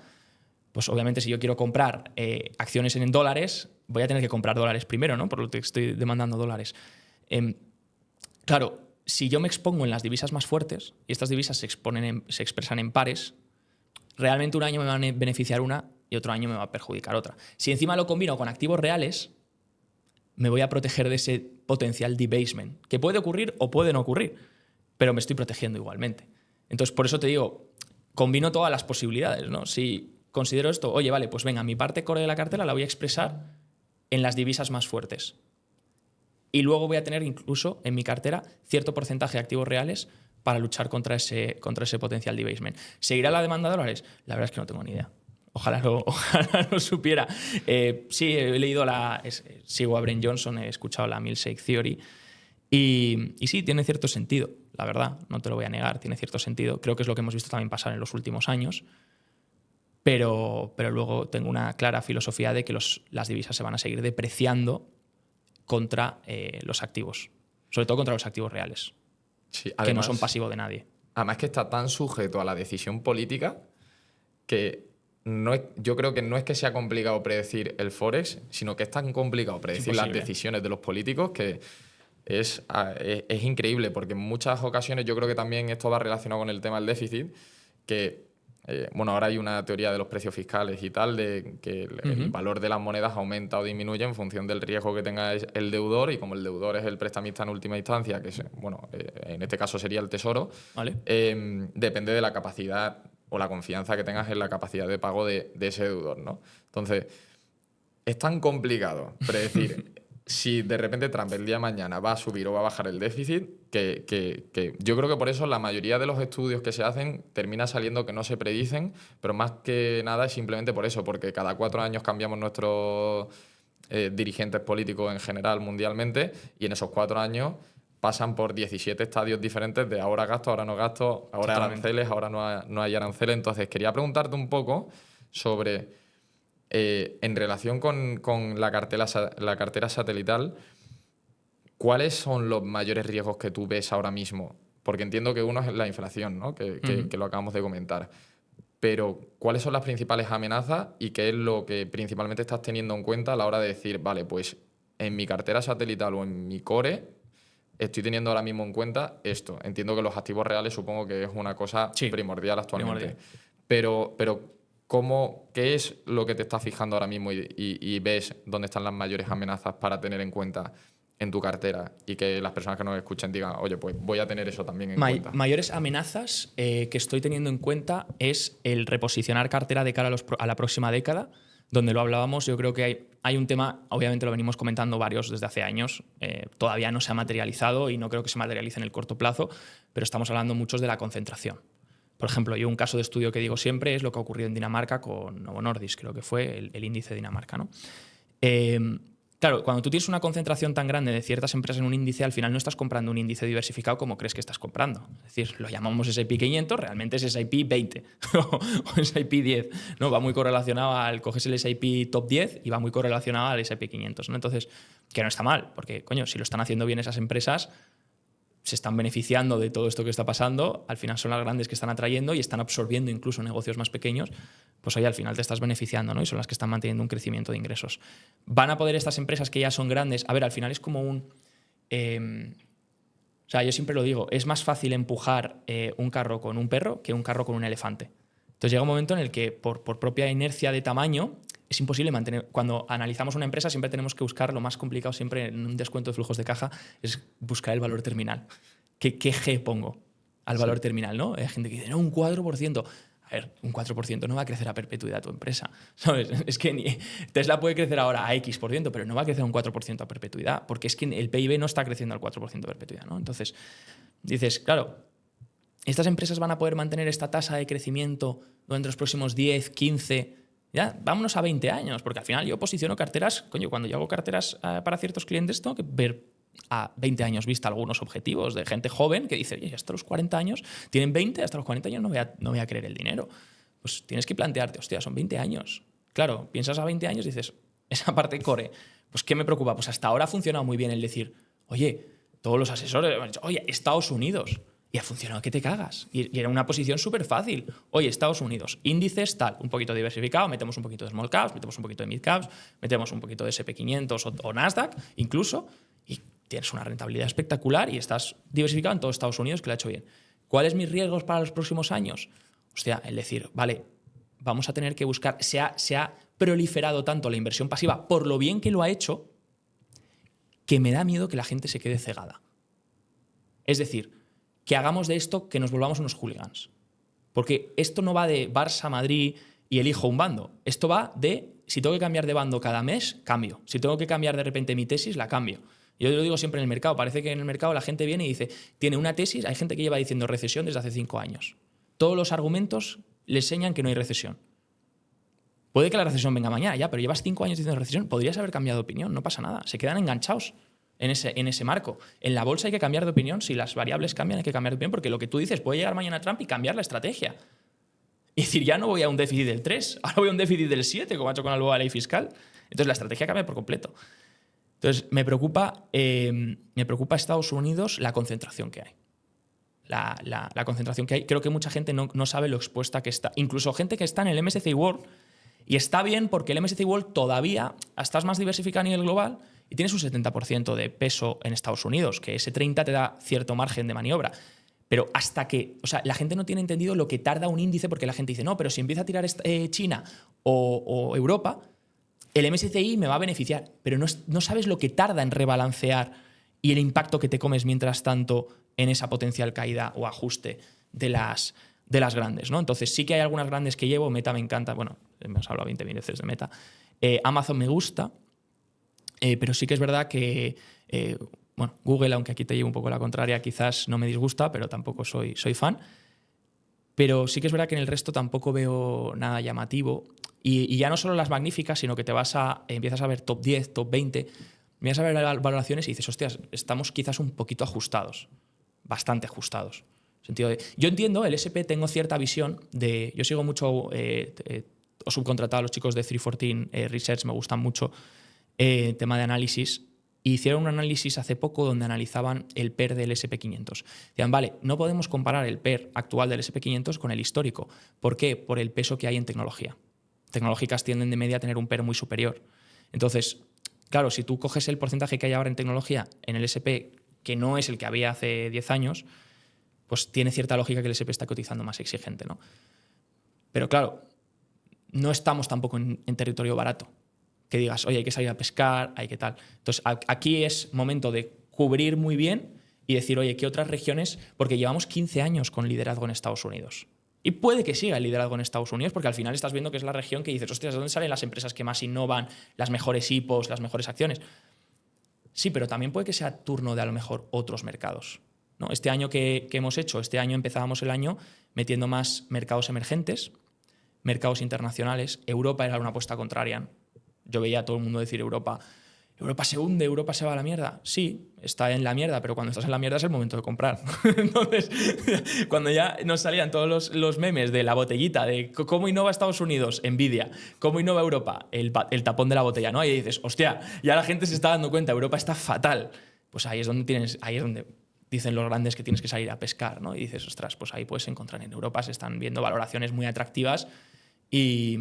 pues obviamente si yo quiero comprar acciones en dólares, voy a tener que comprar dólares primero, ¿no? Por lo que estoy demandando dólares. Claro, si yo me expongo en las divisas más fuertes y estas divisas se expresan en pares, realmente un año me va a beneficiar una y otro año me va a perjudicar otra. Si encima lo combino con activos reales, me voy a proteger de ese potencial debasement, que puede ocurrir o puede no ocurrir, pero me estoy protegiendo igualmente. Entonces, por eso te digo, combino todas las posibilidades, ¿no? Si considero esto, oye, vale, pues venga, mi parte core de la cartera la voy a expresar en las divisas más fuertes. Y luego voy a tener incluso en mi cartera cierto porcentaje de activos reales para luchar contra ese potencial debasement. ¿Seguirá la demanda de dólares? La verdad es que no tengo ni idea. Ojalá lo supiera. Sí, he leído sigo a Brent Johnson, he escuchado la Milkshake Theory y sí, tiene cierto sentido, la verdad, no te lo voy a negar, tiene cierto sentido. Creo que es lo que hemos visto también pasar en los últimos años, pero luego tengo una clara filosofía de que las divisas se van a seguir depreciando contra los activos, sobre todo contra los activos reales, sí, además, que no son pasivos de nadie. Además que está tan sujeto a la decisión política que yo creo que no es que sea complicado predecir el Forex, sino que es tan complicado predecir las decisiones de los políticos que es increíble, porque en muchas ocasiones yo creo que también esto va relacionado con el tema del déficit, que ahora hay una teoría de los precios fiscales y tal, de que el valor de las monedas aumenta o disminuye en función del riesgo que tenga el deudor, y como el deudor es el prestamista en última instancia, que en este caso sería el Tesoro, ¿vale? Depende de la capacidad o la confianza que tengas en la capacidad de pago de ese deudor, ¿no? Entonces, es tan complicado predecir si de repente Trump el día de mañana va a subir o va a bajar el déficit, que yo creo que por eso la mayoría de los estudios que se hacen termina saliendo que no se predicen, pero más que nada es simplemente por eso, porque cada 4 años cambiamos nuestros dirigentes políticos en general mundialmente, y en esos 4 años pasan por 17 estadios diferentes de ahora gasto, ahora no gasto, ahora Totalmente. aranceles, ahora no hay aranceles. Entonces quería preguntarte un poco sobre, en relación con la cartera satelital, ¿cuáles son los mayores riesgos que tú ves ahora mismo? Porque entiendo que uno es la inflación, ¿no? que lo acabamos de comentar. Pero, ¿cuáles son las principales amenazas y qué es lo que principalmente estás teniendo en cuenta a la hora de decir, vale, pues en mi cartera satelital o en mi core estoy teniendo ahora mismo en cuenta esto? Entiendo que los activos reales supongo que es una cosa primordial actualmente. Pero ¿qué es lo que te estás fijando ahora mismo y ves dónde están las mayores amenazas para tener en cuenta en tu cartera, y que las personas que nos escuchen digan, oye, pues voy a tener eso también en cuenta? Mayores amenazas que estoy teniendo en cuenta es el reposicionar cartera de cara a la próxima década, donde lo hablábamos. Yo creo que hay un tema, obviamente lo venimos comentando varios desde hace años, todavía no se ha materializado y no creo que se materialice en el corto plazo, pero estamos hablando muchos de la concentración. Por ejemplo, yo un caso de estudio que digo siempre es lo que ha ocurrido en Dinamarca con Novo Nordisk, creo que fue el índice de Dinamarca, ¿no? Claro, cuando tú tienes una concentración tan grande de ciertas empresas en un índice, al final no estás comprando un índice diversificado como crees que estás comprando. Es decir, lo llamamos S&P 500, realmente es S&P 20 o S&P 10. ¿No? Va muy correlacionado coges el S&P Top 10 y va muy correlacionado al S&P 500. ¿no? Entonces, que no está mal, porque, coño, si lo están haciendo bien esas empresas, se están beneficiando de todo esto que está pasando, al final son las grandes que están atrayendo y están absorbiendo incluso negocios más pequeños, pues oye, al final te estás beneficiando, ¿no? Y son las que están manteniendo un crecimiento de ingresos. ¿Van a poder estas empresas que ya son grandes? A ver, al final es como un... o sea, yo siempre lo digo, es más fácil empujar un carro con un perro que un carro con un elefante. Entonces llega un momento en el que por propia inercia de tamaño es imposible mantener. Cuando analizamos una empresa siempre tenemos que buscar, lo más complicado siempre en un descuento de flujos de caja es buscar el valor terminal. ¿Qué G pongo al valor terminal? ¿No? Hay gente que dice, no, un 4%. A ver, un 4% no va a crecer a perpetuidad tu empresa. ¿Sabes? Es que Tesla puede crecer ahora a X%, pero no va a crecer a un 4% a perpetuidad, porque es que el PIB no está creciendo al 4% a perpetuidad, ¿no? Entonces, dices, claro, ¿estas empresas van a poder mantener esta tasa de crecimiento durante los próximos 10, 15, ya, vámonos a 20 años? Porque al final yo posiciono carteras, coño, cuando yo hago carteras para ciertos clientes tengo que ver a 20 años vista algunos objetivos de gente joven que dice, oye, hasta los 40 años, tienen 20, hasta los 40 años no voy a querer el dinero. Pues tienes que plantearte, hostia, son 20 años. Claro, piensas a 20 años y dices, esa parte core, pues ¿qué me preocupa? Pues hasta ahora ha funcionado muy bien el decir, oye, todos los asesores me han dicho, oye, Estados Unidos. Y ha funcionado que te cagas. Y era una posición súper fácil. Oye, Estados Unidos, índices, tal, un poquito diversificado, metemos un poquito de small caps, metemos un poquito de mid caps, metemos un poquito de S&P 500 o Nasdaq, incluso, y tienes una rentabilidad espectacular y estás diversificado en todo Estados Unidos, que lo ha hecho bien. ¿Cuáles mis riesgos para los próximos años? Hostia, el decir, vale, vamos a tener que buscar, se ha proliferado tanto la inversión pasiva por lo bien que lo ha hecho, que me da miedo que la gente se quede cegada. Es decir, que hagamos de esto que nos volvamos unos hooligans. Porque esto no va de Barça, Madrid y elijo un bando. Esto va de, si tengo que cambiar de bando cada mes, cambio. Si tengo que cambiar de repente mi tesis, la cambio. Yo lo digo siempre en el mercado. Parece que en el mercado la gente viene y dice, tiene una tesis, hay gente que lleva diciendo recesión desde hace 5 años. Todos los argumentos le enseñan que no hay recesión. Puede que la recesión venga mañana ya, pero llevas 5 años diciendo recesión, podrías haber cambiado de opinión, no pasa nada. Se quedan enganchados en ese marco. En la bolsa hay que cambiar de opinión, si las variables cambian hay que cambiar de opinión, porque lo que tú dices, puede llegar mañana Trump y cambiar la estrategia. Y decir, ya no voy a un déficit del 3, ahora voy a un déficit del 7, como ha hecho con la nueva ley fiscal. Entonces la estrategia cambia por completo. Entonces me preocupa Estados Unidos la concentración que hay. La concentración que hay. Creo que mucha gente no sabe lo expuesta que está. Incluso gente que está en el MSCI World. Y está bien porque el MSCI World todavía estás más diversificado a nivel global y tienes un 70% de peso en Estados Unidos, que ese 30% te da cierto margen de maniobra. Pero hasta que, o sea, la gente no tiene entendido lo que tarda un índice, porque la gente dice, no, pero si empieza a tirar China o Europa, el MSCI me va a beneficiar. Pero no sabes lo que tarda en rebalancear y el impacto que te comes mientras tanto en esa potencial caída o ajuste de las grandes, ¿no? Entonces sí que hay algunas grandes que llevo. Meta me encanta, bueno, hemos hablado 20.000 veces de Meta. Amazon me gusta, pero sí que es verdad que bueno, Google, aunque aquí te llevo un poco la contraria, quizás no me disgusta, pero tampoco soy fan. Pero sí que es verdad que en el resto tampoco veo nada llamativo. Y ya no solo las magníficas, sino que empiezas a ver top 10, top 20, empiezas a ver las valoraciones y dices, hostias, estamos quizás un poquito ajustados, bastante ajustados. Sentido de, yo entiendo, el SP tengo cierta visión de... Yo sigo mucho o subcontratado a los chicos de 314 Research, me gustan mucho tema de análisis. Y hicieron un análisis hace poco donde analizaban el PER del SP500. Decían, vale, no podemos comparar el PER actual del SP500 con el histórico. ¿Por qué? Por el peso que hay en tecnología. Tecnológicas tienden de media a tener un PER muy superior. Entonces, claro, si tú coges el porcentaje que hay ahora en tecnología en el SP, que no es el que había hace 10 años, pues tiene cierta lógica que el SP está cotizando más exigente, ¿no? Pero claro, no estamos tampoco en territorio barato. Que digas, oye, hay que salir a pescar, hay que tal. Entonces, aquí es momento de cubrir muy bien y decir, oye, ¿qué otras regiones? Porque llevamos 15 años con liderazgo en Estados Unidos. Y puede que siga el liderazgo en Estados Unidos, porque al final estás viendo que es la región que dices, hostias, ¿de dónde salen las empresas que más innovan, las mejores IPOs, las mejores acciones? Sí, pero también puede que sea turno de a lo mejor otros mercados, ¿no? Este año que hemos hecho, este año empezábamos el año metiendo más mercados emergentes, mercados internacionales. Europa era una apuesta contraria. Yo veía a todo el mundo decir Europa se hunde, Europa se va a la mierda. Sí, está en la mierda, pero cuando estás en la mierda es el momento de comprar. Entonces, cuando ya nos salían todos los memes de la botellita, de cómo innova Estados Unidos, Nvidia, cómo innova Europa, el tapón de la botella, ¿no? Y dices, hostia, ya la gente se está dando cuenta, Europa está fatal. Pues ahí es donde dicen los grandes que tienes que salir a pescar, ¿no? Y dices, ostras, pues ahí puedes encontrar. En Europa se están viendo valoraciones muy atractivas y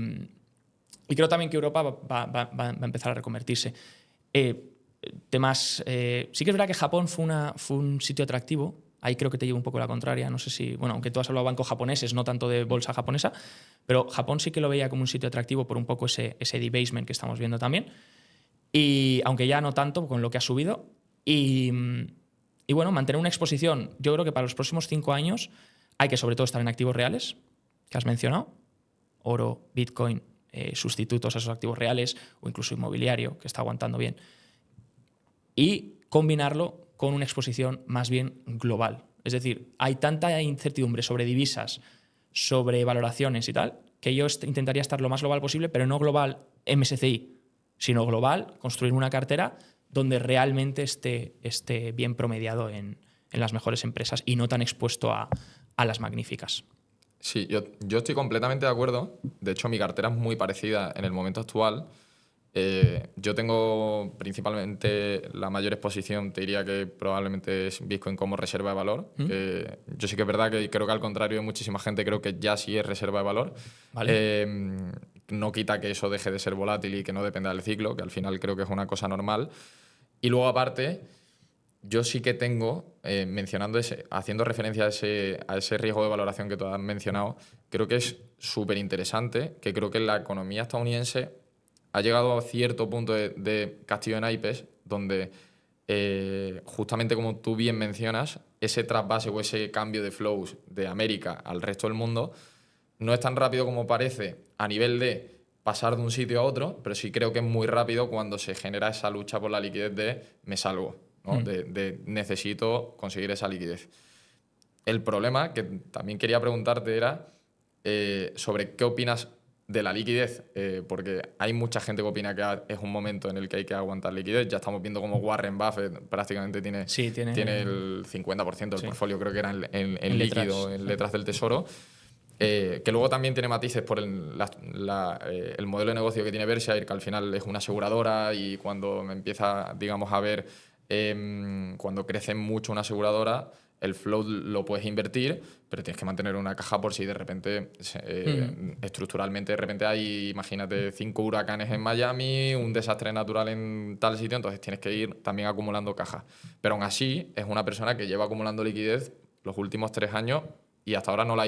creo también que Europa va a empezar a reconvertirse. Sí que es verdad que Japón fue un sitio atractivo. Ahí creo que te llevo un poco la contraria. No sé si, bueno, aunque tú has hablado de bancos japoneses, no tanto de bolsa japonesa, pero Japón sí que lo veía como un sitio atractivo por un poco ese debasement que estamos viendo también. Y aunque ya no tanto con lo que ha subido. Y bueno, mantener una exposición. Yo creo que para los próximos 5 años hay que sobre todo estar en activos reales, que has mencionado. Oro, Bitcoin, sustitutos a esos activos reales o incluso inmobiliario, que está aguantando bien. Y combinarlo con una exposición más bien global. Es decir, hay tanta incertidumbre sobre divisas, sobre valoraciones y tal, que yo intentaría estar lo más global posible, pero no global MSCI, sino global, construir una cartera donde realmente esté bien promediado en las mejores empresas y no tan expuesto a las magníficas. Sí, yo estoy completamente de acuerdo. De hecho, mi cartera es muy parecida en el momento actual. Yo tengo principalmente la mayor exposición, te diría que probablemente es Bitcoin como reserva de valor. Yo sí que es verdad que creo que al contrario de muchísima gente, creo que ya sí es reserva de valor. Vale. No quita que eso deje de ser volátil y que no dependa del ciclo, que al final creo que es una cosa normal. Y luego aparte, yo sí que tengo, haciendo referencia a ese riesgo de valoración que tú has mencionado, creo que es súper interesante, que creo que la economía estadounidense ha llegado a cierto punto de castillo de naipes, donde justamente como tú bien mencionas, ese trasvase o ese cambio de flows de América al resto del mundo no es tan rápido como parece a nivel de pasar de un sitio a otro, pero sí creo que es muy rápido cuando se genera esa lucha por la liquidez de me salgo, ¿no? De necesito conseguir esa liquidez. El problema que también quería preguntarte era sobre qué opinas de la liquidez, porque hay mucha gente que opina que es un momento en el que hay que aguantar liquidez. Ya estamos viendo como Warren Buffett prácticamente tiene el 50% del portfolio, creo que era en líquido, en letras del tesoro. Que luego también tiene matices por el modelo de negocio que tiene Berkshire, que al final es una aseguradora y cuando empieza, digamos, a ver cuando crece mucho una aseguradora, el float lo puedes invertir, pero tienes que mantener una caja por si de repente, estructuralmente, de repente hay, imagínate, 5 huracanes en Miami, un desastre natural en tal sitio, entonces tienes que ir también acumulando caja. Pero aún así, es una persona que lleva acumulando liquidez los últimos 3 años y hasta ahora no le ha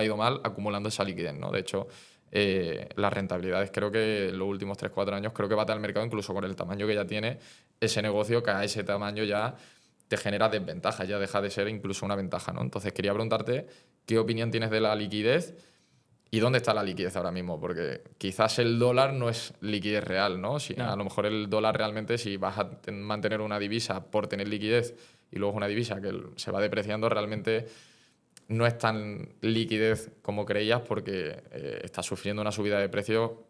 ido mal acumulando esa liquidez, ¿no? De hecho, las rentabilidades creo que en los últimos 3-4 años creo que bate al mercado incluso con el tamaño que ya tiene ese negocio, que a ese tamaño ya te genera desventaja, ya deja de ser incluso una ventaja, ¿no? Entonces quería preguntarte qué opinión tienes de la liquidez y dónde está la liquidez ahora mismo, porque quizás el dólar no es liquidez real, ¿no? A lo mejor el dólar realmente, si vas a mantener una divisa por tener liquidez y luego es una divisa que se va depreciando, realmente no es tan liquidez como creías porque estás sufriendo una subida de precio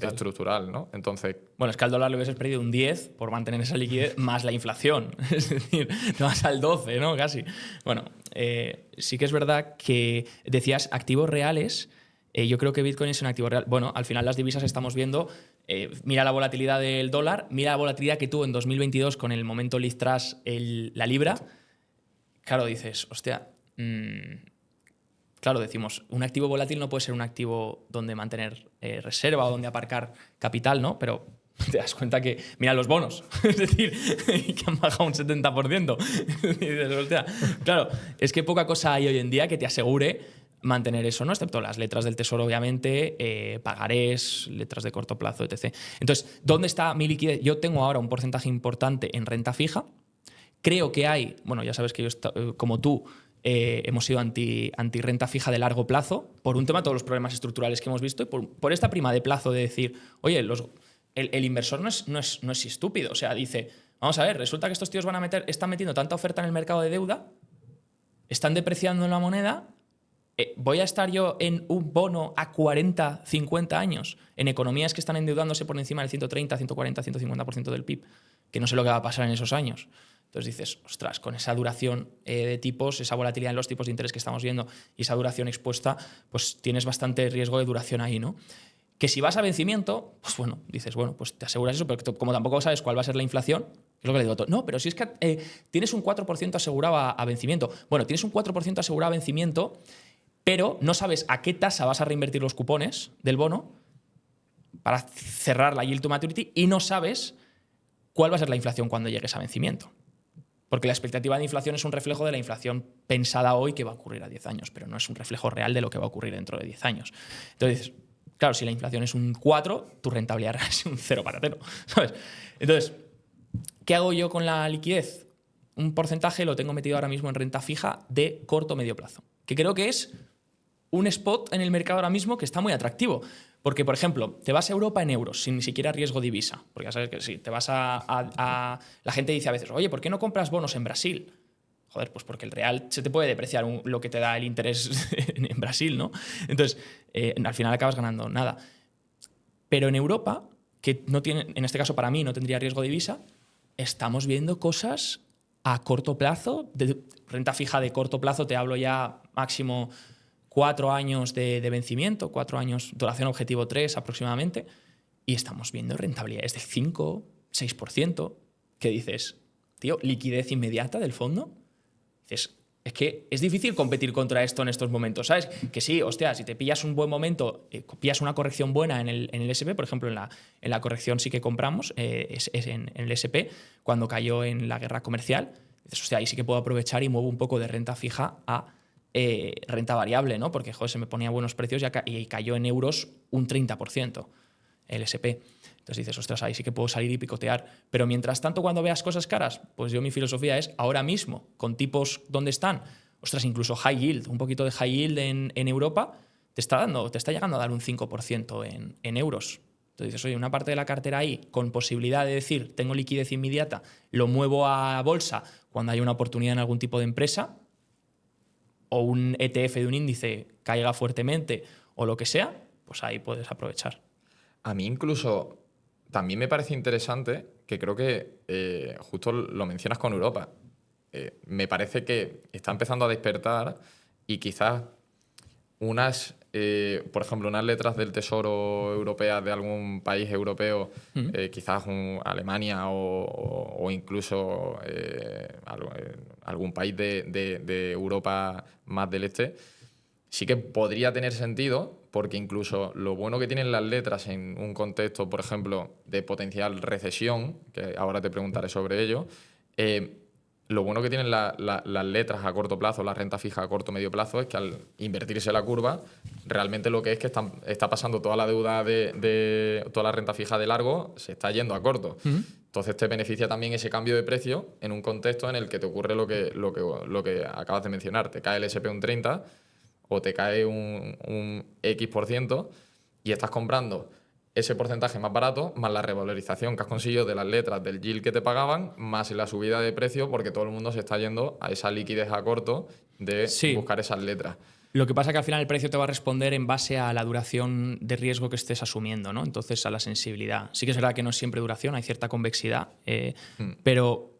estructural, ¿no? Entonces, bueno, es que al dólar le hubieses perdido un 10 por mantener esa liquidez más la inflación. Es decir, te vas al 12, ¿no? Casi. Bueno, sí que es verdad que decías activos reales. Yo creo que Bitcoin es un activo real. Bueno, al final las divisas estamos viendo. Mira la volatilidad del dólar, mira la volatilidad que tuvo en 2022 con el momento Liz Truss, la libra. Claro, dices, hostia. Claro, decimos, un activo volátil no puede ser un activo donde mantener reserva o donde aparcar capital, ¿no? Pero te das cuenta que, mira los bonos, es decir, que han bajado un 70%. Y dices, hostia, claro, es que poca cosa hay hoy en día que te asegure mantener eso, ¿no? Excepto las letras del tesoro, obviamente, pagarés, letras de corto plazo, etc. Entonces, ¿dónde está mi liquidez? Yo tengo ahora un porcentaje importante en renta fija. Creo que hay, bueno, ya sabes que yo, como tú, hemos sido anti renta fija de largo plazo por un tema de todos los problemas estructurales que hemos visto y por esta prima de plazo de decir, oye, el inversor no es estúpido. O sea, dice, vamos a ver, resulta que estos tíos están metiendo tanta oferta en el mercado de deuda, están depreciando la moneda, voy a estar yo en un bono a 40, 50 años en economías que están endeudándose por encima del 130, 140, 150% del PIB, que no sé lo que va a pasar en esos años. Entonces dices, ostras, con esa duración de tipos, esa volatilidad en los tipos de interés que estamos viendo y esa duración expuesta, pues tienes bastante riesgo de duración ahí, ¿no? Que si vas a vencimiento, pues bueno, dices, bueno, pues te aseguras eso, pero como tampoco sabes cuál va a ser la inflación, es lo que le digo a todo. No, pero si es que tienes un 4% asegurado a vencimiento. Bueno, tienes un 4% asegurado a vencimiento, pero no sabes a qué tasa vas a reinvertir los cupones del bono para cerrar la yield to maturity y no sabes cuál va a ser la inflación cuando llegues a vencimiento. Porque la expectativa de inflación es un reflejo de la inflación pensada hoy que va a ocurrir a 10 años, pero no es un reflejo real de lo que va a ocurrir dentro de 10 años. Entonces, claro, si la inflación es un 4, tu rentabilidad es un 0 para 0, ¿sabes? Entonces, ¿qué hago yo con la liquidez? Un porcentaje lo tengo metido ahora mismo en renta fija de corto o medio plazo, que creo que es un spot en el mercado ahora mismo que está muy atractivo. Porque, por ejemplo, te vas a Europa en euros, sin ni siquiera riesgo divisa. Porque ya sabes que si te vas La gente dice a veces, oye, ¿por qué no compras bonos en Brasil? Joder, pues porque el real se te puede depreciar lo que te da el interés en Brasil, ¿no? Entonces, al final acabas ganando nada. Pero en Europa, que no tiene, en este caso para mí no tendría riesgo divisa, estamos viendo cosas a corto plazo, de renta fija de corto plazo, te hablo ya máximo 4 años de vencimiento, 4 años, duración objetivo 3 aproximadamente, y estamos viendo rentabilidades de 5, 6%, que dices, tío, liquidez inmediata del fondo. Dices, es que es difícil competir contra esto en estos momentos, ¿sabes? Que sí, hostia, si te pillas un buen momento, pillas una corrección buena en el SP, por ejemplo, en la corrección sí que compramos, es en el SP, cuando cayó en la guerra comercial, dices, hostia, ahí sí que puedo aprovechar y muevo un poco de renta fija a renta variable, ¿no? Porque, joder, se me ponía buenos precios y cayó en euros un 30%. el SP. Entonces dices, ostras, ahí sí que puedo salir y picotear. Pero mientras tanto, cuando veas cosas caras, pues yo mi filosofía es, ahora mismo, con tipos donde están, ostras, incluso high yield, un poquito de high yield en Europa, te está llegando a dar un 5% en euros. Entonces dices, oye, una parte de la cartera ahí, con posibilidad de decir, tengo liquidez inmediata, lo muevo a bolsa cuando hay una oportunidad en algún tipo de empresa, o un ETF de un índice caiga fuertemente, o lo que sea, pues ahí puedes aprovechar. A mí incluso también me parece interesante, que creo que justo lo mencionas con Europa. Me parece que está empezando a despertar y quizás por ejemplo, unas letras del Tesoro europeas de algún país europeo, quizás Alemania o incluso algún país de Europa más del este, sí que podría tener sentido, porque incluso lo bueno que tienen las letras en un contexto, por ejemplo, de potencial recesión, que ahora te preguntaré sobre ello, lo bueno que tienen las letras a corto plazo, la renta fija a corto medio plazo, es que al invertirse la curva, realmente lo que es que está pasando toda la deuda de toda la renta fija de largo, se está yendo a corto. Entonces te beneficia también ese cambio de precio en un contexto en el que te ocurre lo que acabas de mencionar. Te cae el SP un 30 o te cae un X% y estás comprando ese porcentaje más barato, más la revalorización que has conseguido de las letras del yield que te pagaban, más la subida de precio, porque todo el mundo se está yendo a esa liquidez a corto de buscar esas letras. Lo que pasa es que al final el precio te va a responder en base a la duración de riesgo que estés asumiendo, ¿no? Entonces, a la sensibilidad. Sí que es verdad que no es siempre duración, hay cierta convexidad, pero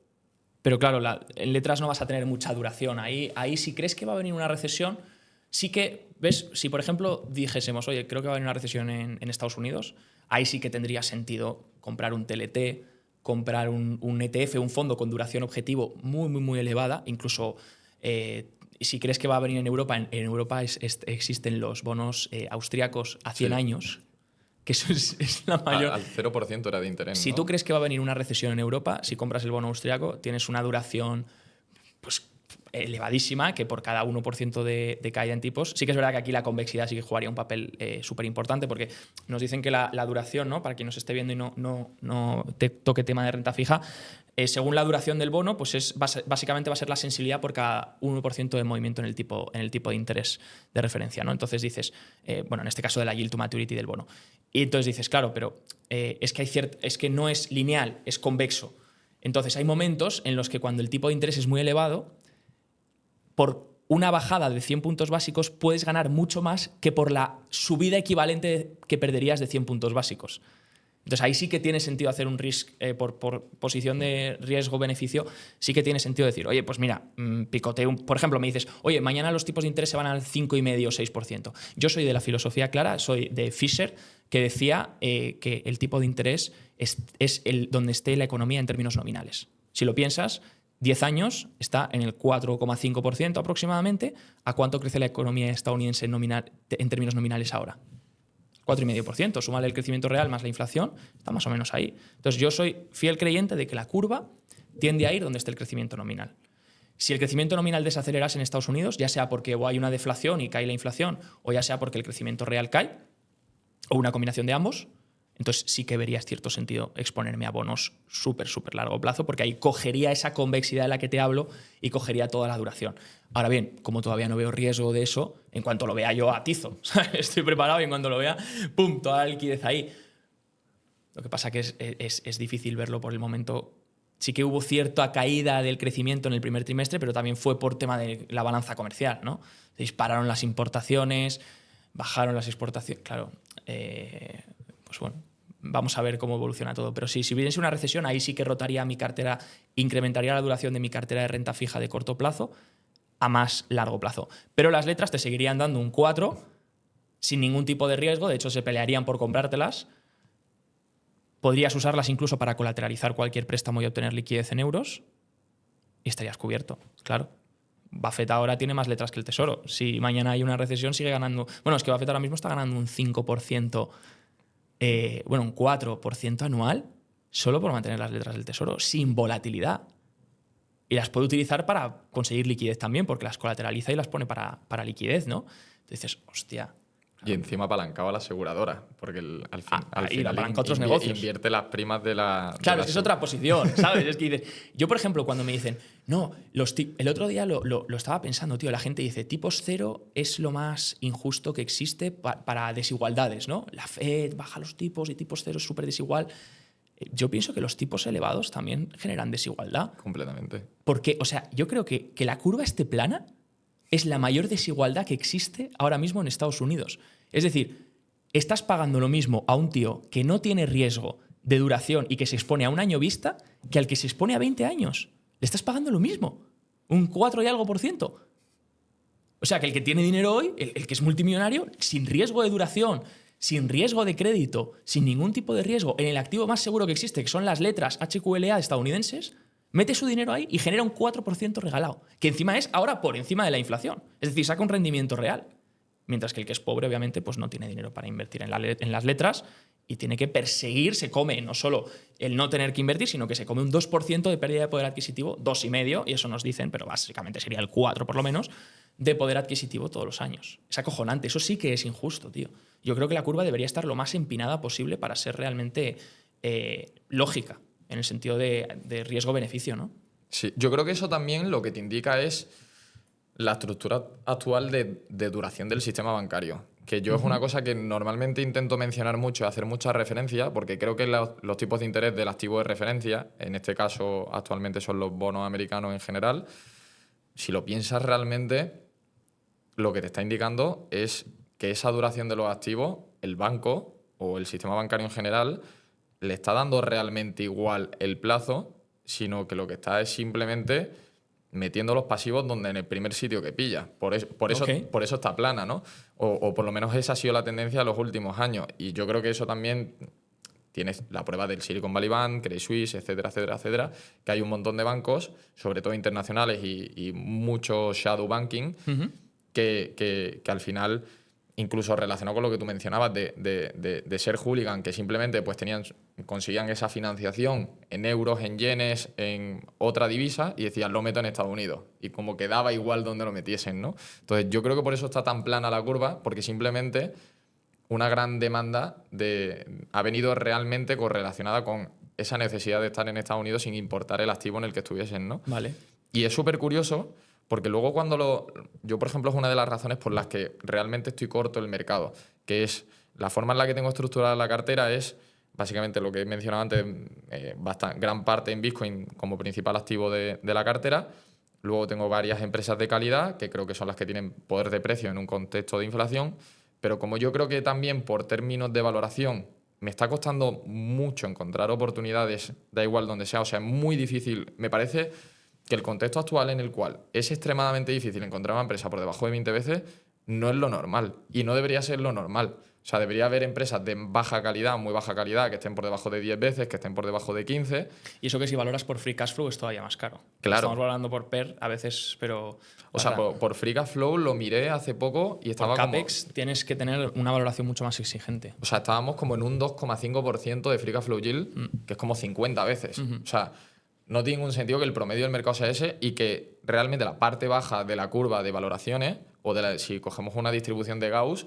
claro, en letras no vas a tener mucha duración. Ahí si crees que va a venir una recesión, sí que, ¿ves? Si, por ejemplo, dijésemos, oye, creo que va a venir una recesión en Estados Unidos, ahí sí que tendría sentido comprar un TLT, comprar un ETF, un fondo con duración objetivo muy, muy, muy elevada, incluso... si crees que va a venir en Europa existen los bonos austriacos a 100 años, que eso es la mayor... Al 0% era de interés, Si ¿no? tú crees que va a venir una recesión en Europa, si compras el bono austriaco, tienes una duración pues, elevadísima, que por cada 1% de caída en tipos, sí que es verdad que aquí la convexidad sí que jugaría un papel súper importante, porque nos dicen que la duración, ¿no? Para quien nos esté viendo y no te toque tema de renta fija, según la duración del bono, pues básicamente va a ser la sensibilidad por cada 1% de movimiento en el tipo de interés de referencia, ¿no? Entonces dices, bueno, en este caso de la yield to maturity del bono. Y entonces dices, claro, pero es que no es lineal, es convexo. Entonces hay momentos en los que cuando el tipo de interés es muy elevado, por una bajada de 100 puntos básicos puedes ganar mucho más que por la subida equivalente que perderías de 100 puntos básicos. Entonces ahí sí que tiene sentido hacer un risk por posición de riesgo-beneficio, sí que tiene sentido decir, oye, pues mira, picoteo, por ejemplo, me dices, oye, mañana los tipos de interés se van al 5,5 o 6%. Yo soy de la filosofía clara, soy de Fisher, que decía que el tipo de interés es donde esté la economía en términos nominales. Si lo piensas, 10 años está en el 4,5% aproximadamente. ¿A cuánto crece la economía estadounidense en términos nominales ahora? 4,5%. Súmale el crecimiento real más la inflación, está más o menos ahí. Entonces yo soy fiel creyente de que la curva tiende a ir donde esté el crecimiento nominal. Si el crecimiento nominal desacelerase en Estados Unidos, ya sea porque hay una deflación y cae la inflación, o ya sea porque el crecimiento real cae, o una combinación de ambos, entonces sí que vería cierto sentido exponerme a bonos súper, súper largo plazo, porque ahí cogería esa convexidad de la que te hablo y cogería toda la duración. Ahora bien, como todavía no veo riesgo de eso, en cuanto lo vea yo atizo. Estoy preparado y en cuanto lo vea, ¡pum!, toda la liquidez ahí. Lo que pasa que es difícil verlo por el momento. Sí que hubo cierta caída del crecimiento en el primer trimestre, pero también fue por tema de la balanza comercial, ¿no? Se dispararon las importaciones, bajaron las exportaciones. Claro, pues bueno, vamos a ver cómo evoluciona todo. Pero sí, si hubiese una recesión, ahí sí que rotaría mi cartera, incrementaría la duración de mi cartera de renta fija de corto plazo a más largo plazo. Pero las letras te seguirían dando un 4 sin ningún tipo de riesgo. De hecho, se pelearían por comprártelas. Podrías usarlas incluso para colateralizar cualquier préstamo y obtener liquidez en euros y estarías cubierto, claro. Buffett ahora tiene más letras que el Tesoro. Si mañana hay una recesión, sigue ganando... Bueno, es que Buffett ahora mismo está ganando un 5%, un 4% anual solo por mantener las letras del Tesoro, sin volatilidad. Y las puede utilizar para conseguir liquidez también, porque las colateraliza y las pone para liquidez, ¿no? Entonces dices, hostia... Y encima apalancaba a la aseguradora, porque al y final apalanca otros negocios. invierte las primas de la... Claro, es otra posición, ¿sabes? Es que dices, yo, por ejemplo, cuando me dicen, no, el otro día lo estaba pensando, tío, la gente dice, tipos cero es lo más injusto que existe para desigualdades, ¿no? La Fed baja los tipos y tipos cero es súper desigual. Yo pienso que los tipos elevados también generan desigualdad. Completamente. Porque, o sea, yo creo que la curva esté plana es la mayor desigualdad que existe ahora mismo en Estados Unidos. Es decir, estás pagando lo mismo a un tío que no tiene riesgo de duración y que se expone a un año vista que al que se expone a 20 años. Le estás pagando lo mismo. Un 4 y algo por ciento. O sea, que el que tiene dinero hoy, el que es multimillonario, sin riesgo de duración, sin riesgo de crédito, sin ningún tipo de riesgo, en el activo más seguro que existe, que son las letras HQLA estadounidenses, mete su dinero ahí y genera un 4% regalado, que encima es ahora por encima de la inflación. Es decir, saca un rendimiento real. Mientras que el que es pobre, obviamente, pues no tiene dinero para invertir en las letras y tiene que perseguir, se come no solo el no tener que invertir, sino que se come un 2% de pérdida de poder adquisitivo, 2,5%, y eso nos dicen, pero básicamente sería el 4% por lo menos, de poder adquisitivo todos los años. Es acojonante, eso sí que es injusto, tío. Yo creo que la curva debería estar lo más empinada posible para ser realmente lógica, en el sentido de riesgo-beneficio, ¿no? Sí, yo creo que eso también lo que te indica es la estructura actual de duración del sistema bancario. Que yo es una cosa que normalmente intento mencionar mucho, hacer mucha referencia, porque creo que los tipos de interés del activo de referencia, en este caso actualmente son los bonos americanos en general, si lo piensas realmente, lo que te está indicando es que esa duración de los activos, el banco o el sistema bancario en general, le está dando realmente igual el plazo, sino que lo que está es simplemente metiendo los pasivos donde en el primer sitio que pilla. Por eso está plana, ¿no? O por lo menos esa ha sido la tendencia de los últimos años. Y yo creo que eso también tienes la prueba del Silicon Valley Bank, Credit Suisse, etcétera, etcétera, etcétera, que hay un montón de bancos, sobre todo internacionales y mucho shadow banking, que al final, incluso relacionado con lo que tú mencionabas de ser hooligan, que simplemente pues conseguían esa financiación en euros, en yenes, en otra divisa y decían, lo meto en Estados Unidos. Y como que daba igual donde lo metiesen, ¿no? Entonces yo creo que por eso está tan plana la curva, porque simplemente una gran demanda ha venido realmente correlacionada con esa necesidad de estar en Estados Unidos sin importar el activo en el que estuviesen, ¿no? Vale. Y es súper curioso porque luego yo, por ejemplo, es una de las razones por las que realmente estoy corto el mercado, que es la forma en la que tengo estructurada la cartera es básicamente lo que he mencionado antes, gran parte en Bitcoin como principal activo de la cartera. Luego tengo varias empresas de calidad, que creo que son las que tienen poder de precio en un contexto de inflación, pero como yo creo que también por términos de valoración me está costando mucho encontrar oportunidades, da igual donde sea, o sea, es muy difícil, me parece que el contexto actual en el cual es extremadamente difícil encontrar una empresa por debajo de 20 veces no es lo normal y no debería ser lo normal. O sea, debería haber empresas de baja calidad, muy baja calidad, que estén por debajo de 10 veces, que estén por debajo de 15. Y eso que si valoras por free cash flow es todavía más caro. Claro. Estamos valorando por PER a veces, pero... O sea, por free cash flow lo miré hace poco y estaba por CAPEX tienes que tener una valoración mucho más exigente. O sea, estábamos como en un 2,5% de free cash flow yield, que es como 50 veces. O sea, no tiene ningún sentido que el promedio del mercado sea ese y que realmente la parte baja de la curva de valoraciones, o si cogemos una distribución de Gauss,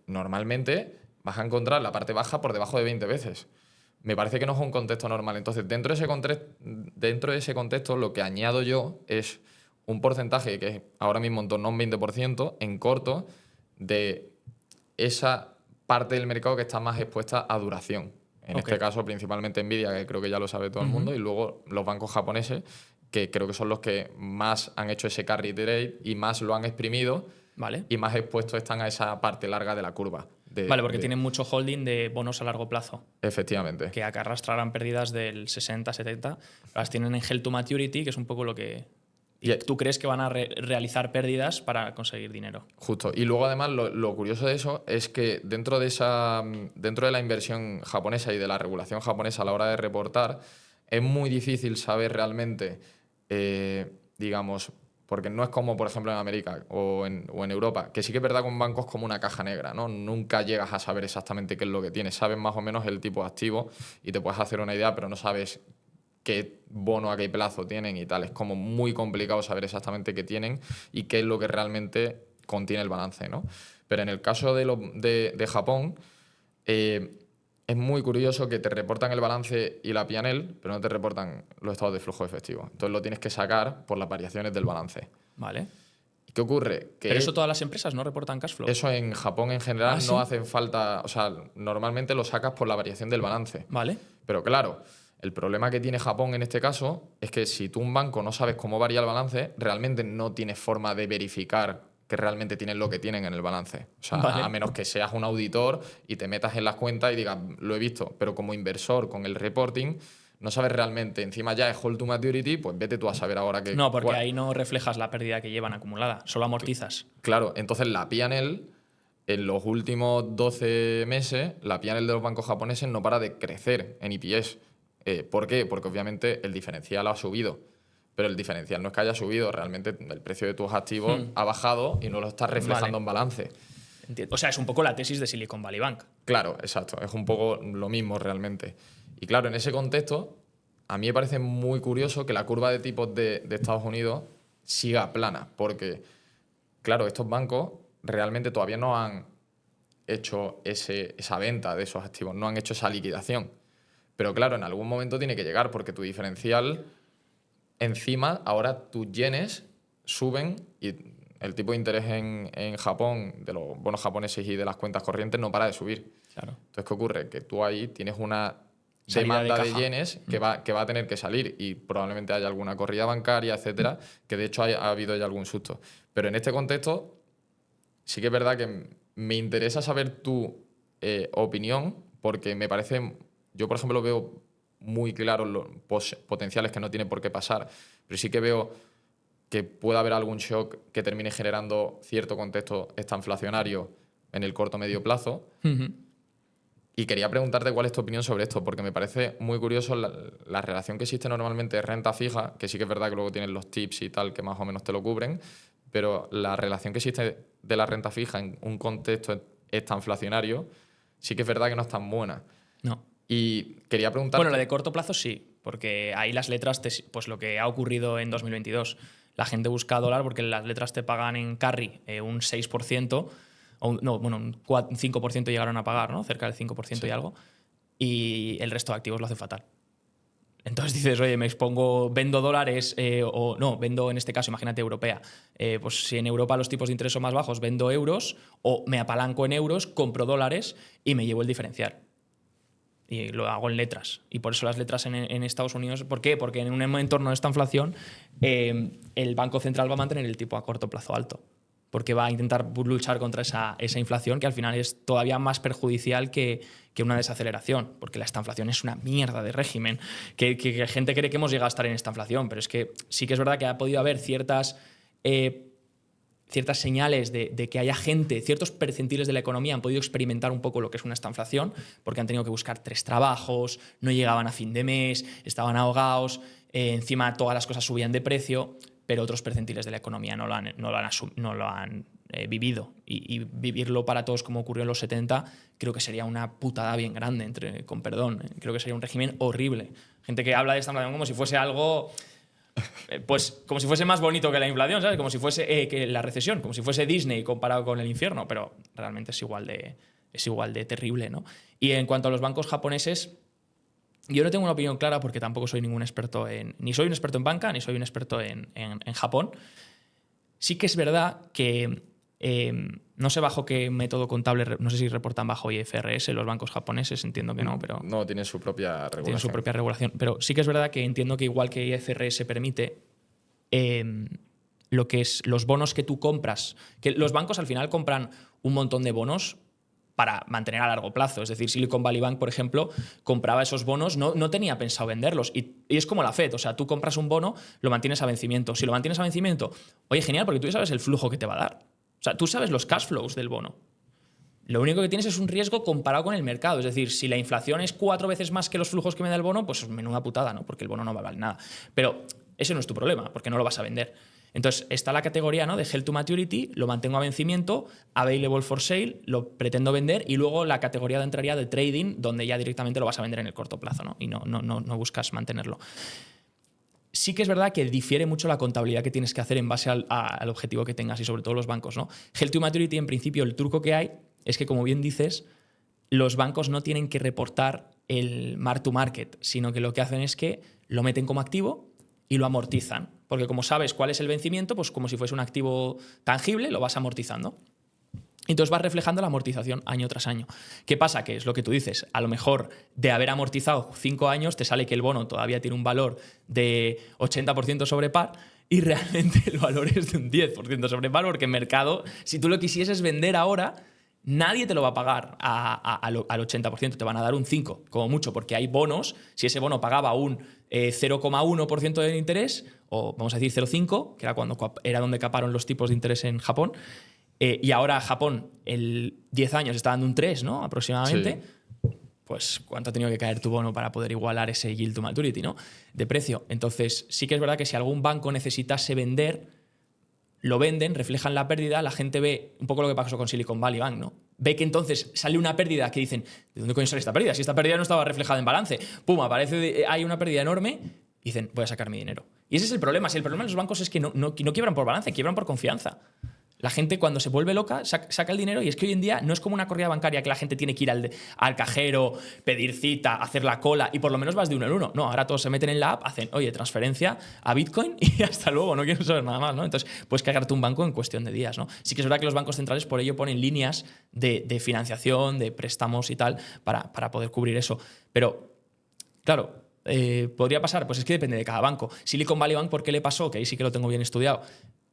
normalmente vas a encontrar la parte baja por debajo de 20 veces. Me parece que no es un contexto normal. Entonces, dentro de ese contexto, lo que añado yo es un porcentaje que es ahora mismo en torno a un 20% en corto de esa parte del mercado que está más expuesta a duración. En este caso, principalmente Nvidia, que creo que ya lo sabe todo el mundo, y luego los bancos japoneses, que creo que son los que más han hecho ese carry trade y más lo han exprimido. Vale. Y más expuestos están a esa parte larga de la curva. Vale, porque tienen mucho holding de bonos a largo plazo. Efectivamente. Que arrastrarán pérdidas del 60-70. Las tienen en Held to Maturity, que es un poco lo que... ¿Tú crees que van a realizar pérdidas para conseguir dinero? Justo. Y luego, además, lo curioso de eso es que dentro de la inversión japonesa y de la regulación japonesa a la hora de reportar, es muy difícil saber realmente, digamos... Porque no es como, por ejemplo, en América o en Europa, que sí que es verdad con bancos como una caja negra, ¿no? Nunca llegas a saber exactamente qué es lo que tienes. Sabes más o menos el tipo de activo y te puedes hacer una idea, pero no sabes qué bono a qué plazo tienen y tal. Es como muy complicado saber exactamente qué tienen y qué es lo que realmente contiene el balance, ¿no? Pero en el caso de Japón, es muy curioso que te reportan el balance y la P&L, pero no te reportan los estados de flujo de efectivo. Entonces lo tienes que sacar por las variaciones del balance. Vale. ¿Qué ocurre? Pero eso todas las empresas no reportan cash flow. Eso en Japón en general ¿sí? no hacen falta, o sea, normalmente lo sacas por la variación del balance. Vale. Pero claro, el problema que tiene Japón en este caso es que si tú un banco no sabes cómo varía el balance, realmente no tienes forma de verificar que realmente tienen lo que tienen en el balance. O sea, Vale. a menos que seas un auditor y te metas en las cuentas y digas, lo he visto. Pero como inversor con el reporting, no sabes realmente. Encima ya es hold to maturity, pues vete tú a saber ahora que... No, porque ahí no reflejas la pérdida que llevan acumulada, solo amortizas. Claro, entonces la P&L, en los últimos 12 meses, la P&L de los bancos japoneses no para de crecer en EPS. ¿Por qué? Porque obviamente el diferencial ha subido. Pero el diferencial no es que haya subido, realmente el precio de tus activos ha bajado y no lo estás reflejando en balance. Entiendo. O sea, es un poco la tesis de Silicon Valley Bank. Claro, exacto. Es un poco lo mismo realmente. Y claro, en ese contexto, a mí me parece muy curioso que la curva de tipos de Estados Unidos siga plana, porque, claro, estos bancos realmente todavía no han hecho esa venta de esos activos, no han hecho esa liquidación. Pero claro, en algún momento tiene que llegar, porque tu diferencial, encima, ahora tus yenes suben y el tipo de interés en Japón, de los bonos japoneses y de las cuentas corrientes, no para de subir. Claro. Entonces, ¿qué ocurre? Que tú ahí tienes una Salida demanda de de caja. yenes que va a tener que salir y probablemente haya alguna corrida bancaria, etcétera, que de hecho ha habido ya algún susto. Pero en este contexto, sí que es verdad que me interesa saber tu opinión, porque me parece, yo por ejemplo veo muy claros los potenciales que no tiene por qué pasar, pero sí que veo que puede haber algún shock que termine generando cierto contexto estanflacionario en el corto o medio plazo. Y quería preguntarte cuál es tu opinión sobre esto, porque me parece muy curioso la relación que existe normalmente de renta fija, que sí que es verdad que luego tienes los tips y tal que más o menos te lo cubren, pero la relación que existe de la renta fija en un contexto estanflacionario sí que es verdad que no es tan buena. No. Y quería preguntarte... Bueno, la de corto plazo sí, porque ahí las letras, pues lo que ha ocurrido en 2022, la gente busca dólar porque las letras te pagan en carry un 6%, un 5% llegaron a pagar, ¿no? Cerca del 5% Sí. y algo, y el resto de activos lo hacen fatal. Entonces dices, oye, me expongo, vendo dólares o no, vendo en este caso, imagínate, europea. Pues si en Europa los tipos de interés son más bajos, vendo euros o me apalanco en euros, compro dólares y me llevo el diferencial. Y lo hago en letras. Y por eso las letras en Estados Unidos... ¿Por qué? Porque en un entorno de esta inflación el Banco Central va a mantener el tipo a corto plazo alto. Porque va a intentar luchar contra esa inflación que al final es todavía más perjudicial que una desaceleración. Porque la estanflación es una mierda de régimen. Que gente cree que hemos llegado a estar en esta inflación. Pero es que sí que es verdad que ha podido haber ciertas señales de que haya gente, ciertos percentiles de la economía han podido experimentar un poco lo que es una estanflación, porque han tenido que buscar 3 trabajos, no llegaban a fin de mes, estaban ahogados, encima todas las cosas subían de precio, pero otros percentiles de la economía no lo han vivido. Y vivirlo para todos como ocurrió en los 70 creo que sería una putada bien grande, con perdón. Creo que sería un régimen horrible. Gente que habla de estanflación como si fuese algo... Pues como si fuese más bonito que la inflación, ¿sabes? Como si fuese que la recesión, como si fuese Disney comparado con el infierno, pero realmente es igual de terrible, ¿no? Y en cuanto a los bancos japoneses, yo no tengo una opinión clara porque tampoco soy ningún experto ni soy un experto en banca, ni soy un experto en Japón. Sí que es verdad que no sé bajo qué método contable, no sé si reportan bajo IFRS los bancos japoneses, entiendo que no, pero... No, tienen su propia regulación. Tienen su propia regulación, pero sí que es verdad que entiendo que igual que IFRS permite lo que es los bonos que tú compras, que los bancos al final compran un montón de bonos para mantener a largo plazo. Es decir, Silicon Valley Bank, por ejemplo, compraba esos bonos, no tenía pensado venderlos. Y es como la FED, o sea, tú compras un bono, lo mantienes a vencimiento. Si lo mantienes a vencimiento, oye, genial, porque tú ya sabes el flujo que te va a dar. O sea, tú sabes los cash flows del bono. Lo único que tienes es un riesgo comparado con el mercado. Es decir, si la inflación es 4 veces más que los flujos que me da el bono, pues menuda putada, ¿no? Porque el bono no va a valer nada. Pero ese no es tu problema, porque no lo vas a vender. Entonces, está la categoría, ¿no?, de Held to Maturity, lo mantengo a vencimiento, Available for Sale, lo pretendo vender, y luego la categoría de entraría de Trading, donde ya directamente lo vas a vender en el corto plazo, ¿no? Y no buscas mantenerlo. sí que es verdad que difiere mucho la contabilidad que tienes que hacer en base al objetivo que tengas y sobre todo los bancos, ¿no? Held to Maturity, en principio, el truco que hay es que, como bien dices, los bancos no tienen que reportar el mark to market, sino que lo que hacen es que lo meten como activo y lo amortizan. Porque como sabes cuál es el vencimiento, pues como si fuese un activo tangible, lo vas amortizando. Entonces vas reflejando la amortización año tras año. ¿Qué pasa? Que es lo que tú dices. A lo mejor de haber amortizado 5 años te sale que el bono todavía tiene un valor de 80% sobre par y realmente el valor es de un 10% sobre par, porque en mercado, si tú lo quisieses vender ahora, nadie te lo va a pagar al 80%, te van a dar un 5%, como mucho, porque hay bonos, si ese bono pagaba un 0,1% de interés, o vamos a decir 0,5%, que era donde caparon los tipos de interés en Japón, y ahora Japón, el 10 años está dando un 3, ¿no? Aproximadamente. Sí. Pues ¿cuánto ha tenido que caer tu bono para poder igualar ese yield to maturity, ¿no? De precio. Entonces, sí que es verdad que si algún banco necesitase vender, lo venden, reflejan la pérdida, la gente ve un poco lo que pasó con Silicon Valley Bank, ¿no? Ve que entonces sale una pérdida que dicen, ¿de dónde coño sale esta pérdida? Si esta pérdida no estaba reflejada en balance. Pum, aparece, hay una pérdida enorme, y dicen, voy a sacar mi dinero. Y ese es el problema. Si el problema de los bancos es que no quiebran por balance, quiebran por confianza. La gente, cuando se vuelve loca, saca el dinero, y es que hoy en día no es como una corrida bancaria que la gente tiene que ir al cajero, pedir cita, hacer la cola y por lo menos vas de uno en uno. No, ahora todos se meten en la app, hacen, oye, transferencia a Bitcoin y hasta luego, no quiero saber nada más, ¿no? Entonces puedes cargarte un banco en cuestión de días, ¿no? Sí que es verdad que los bancos centrales por ello ponen líneas de financiación, de préstamos y tal, para poder cubrir eso. Pero, claro, ¿podría pasar? Pues es que depende de cada banco. Silicon Valley Bank, ¿por qué le pasó? Que ahí sí que lo tengo bien estudiado.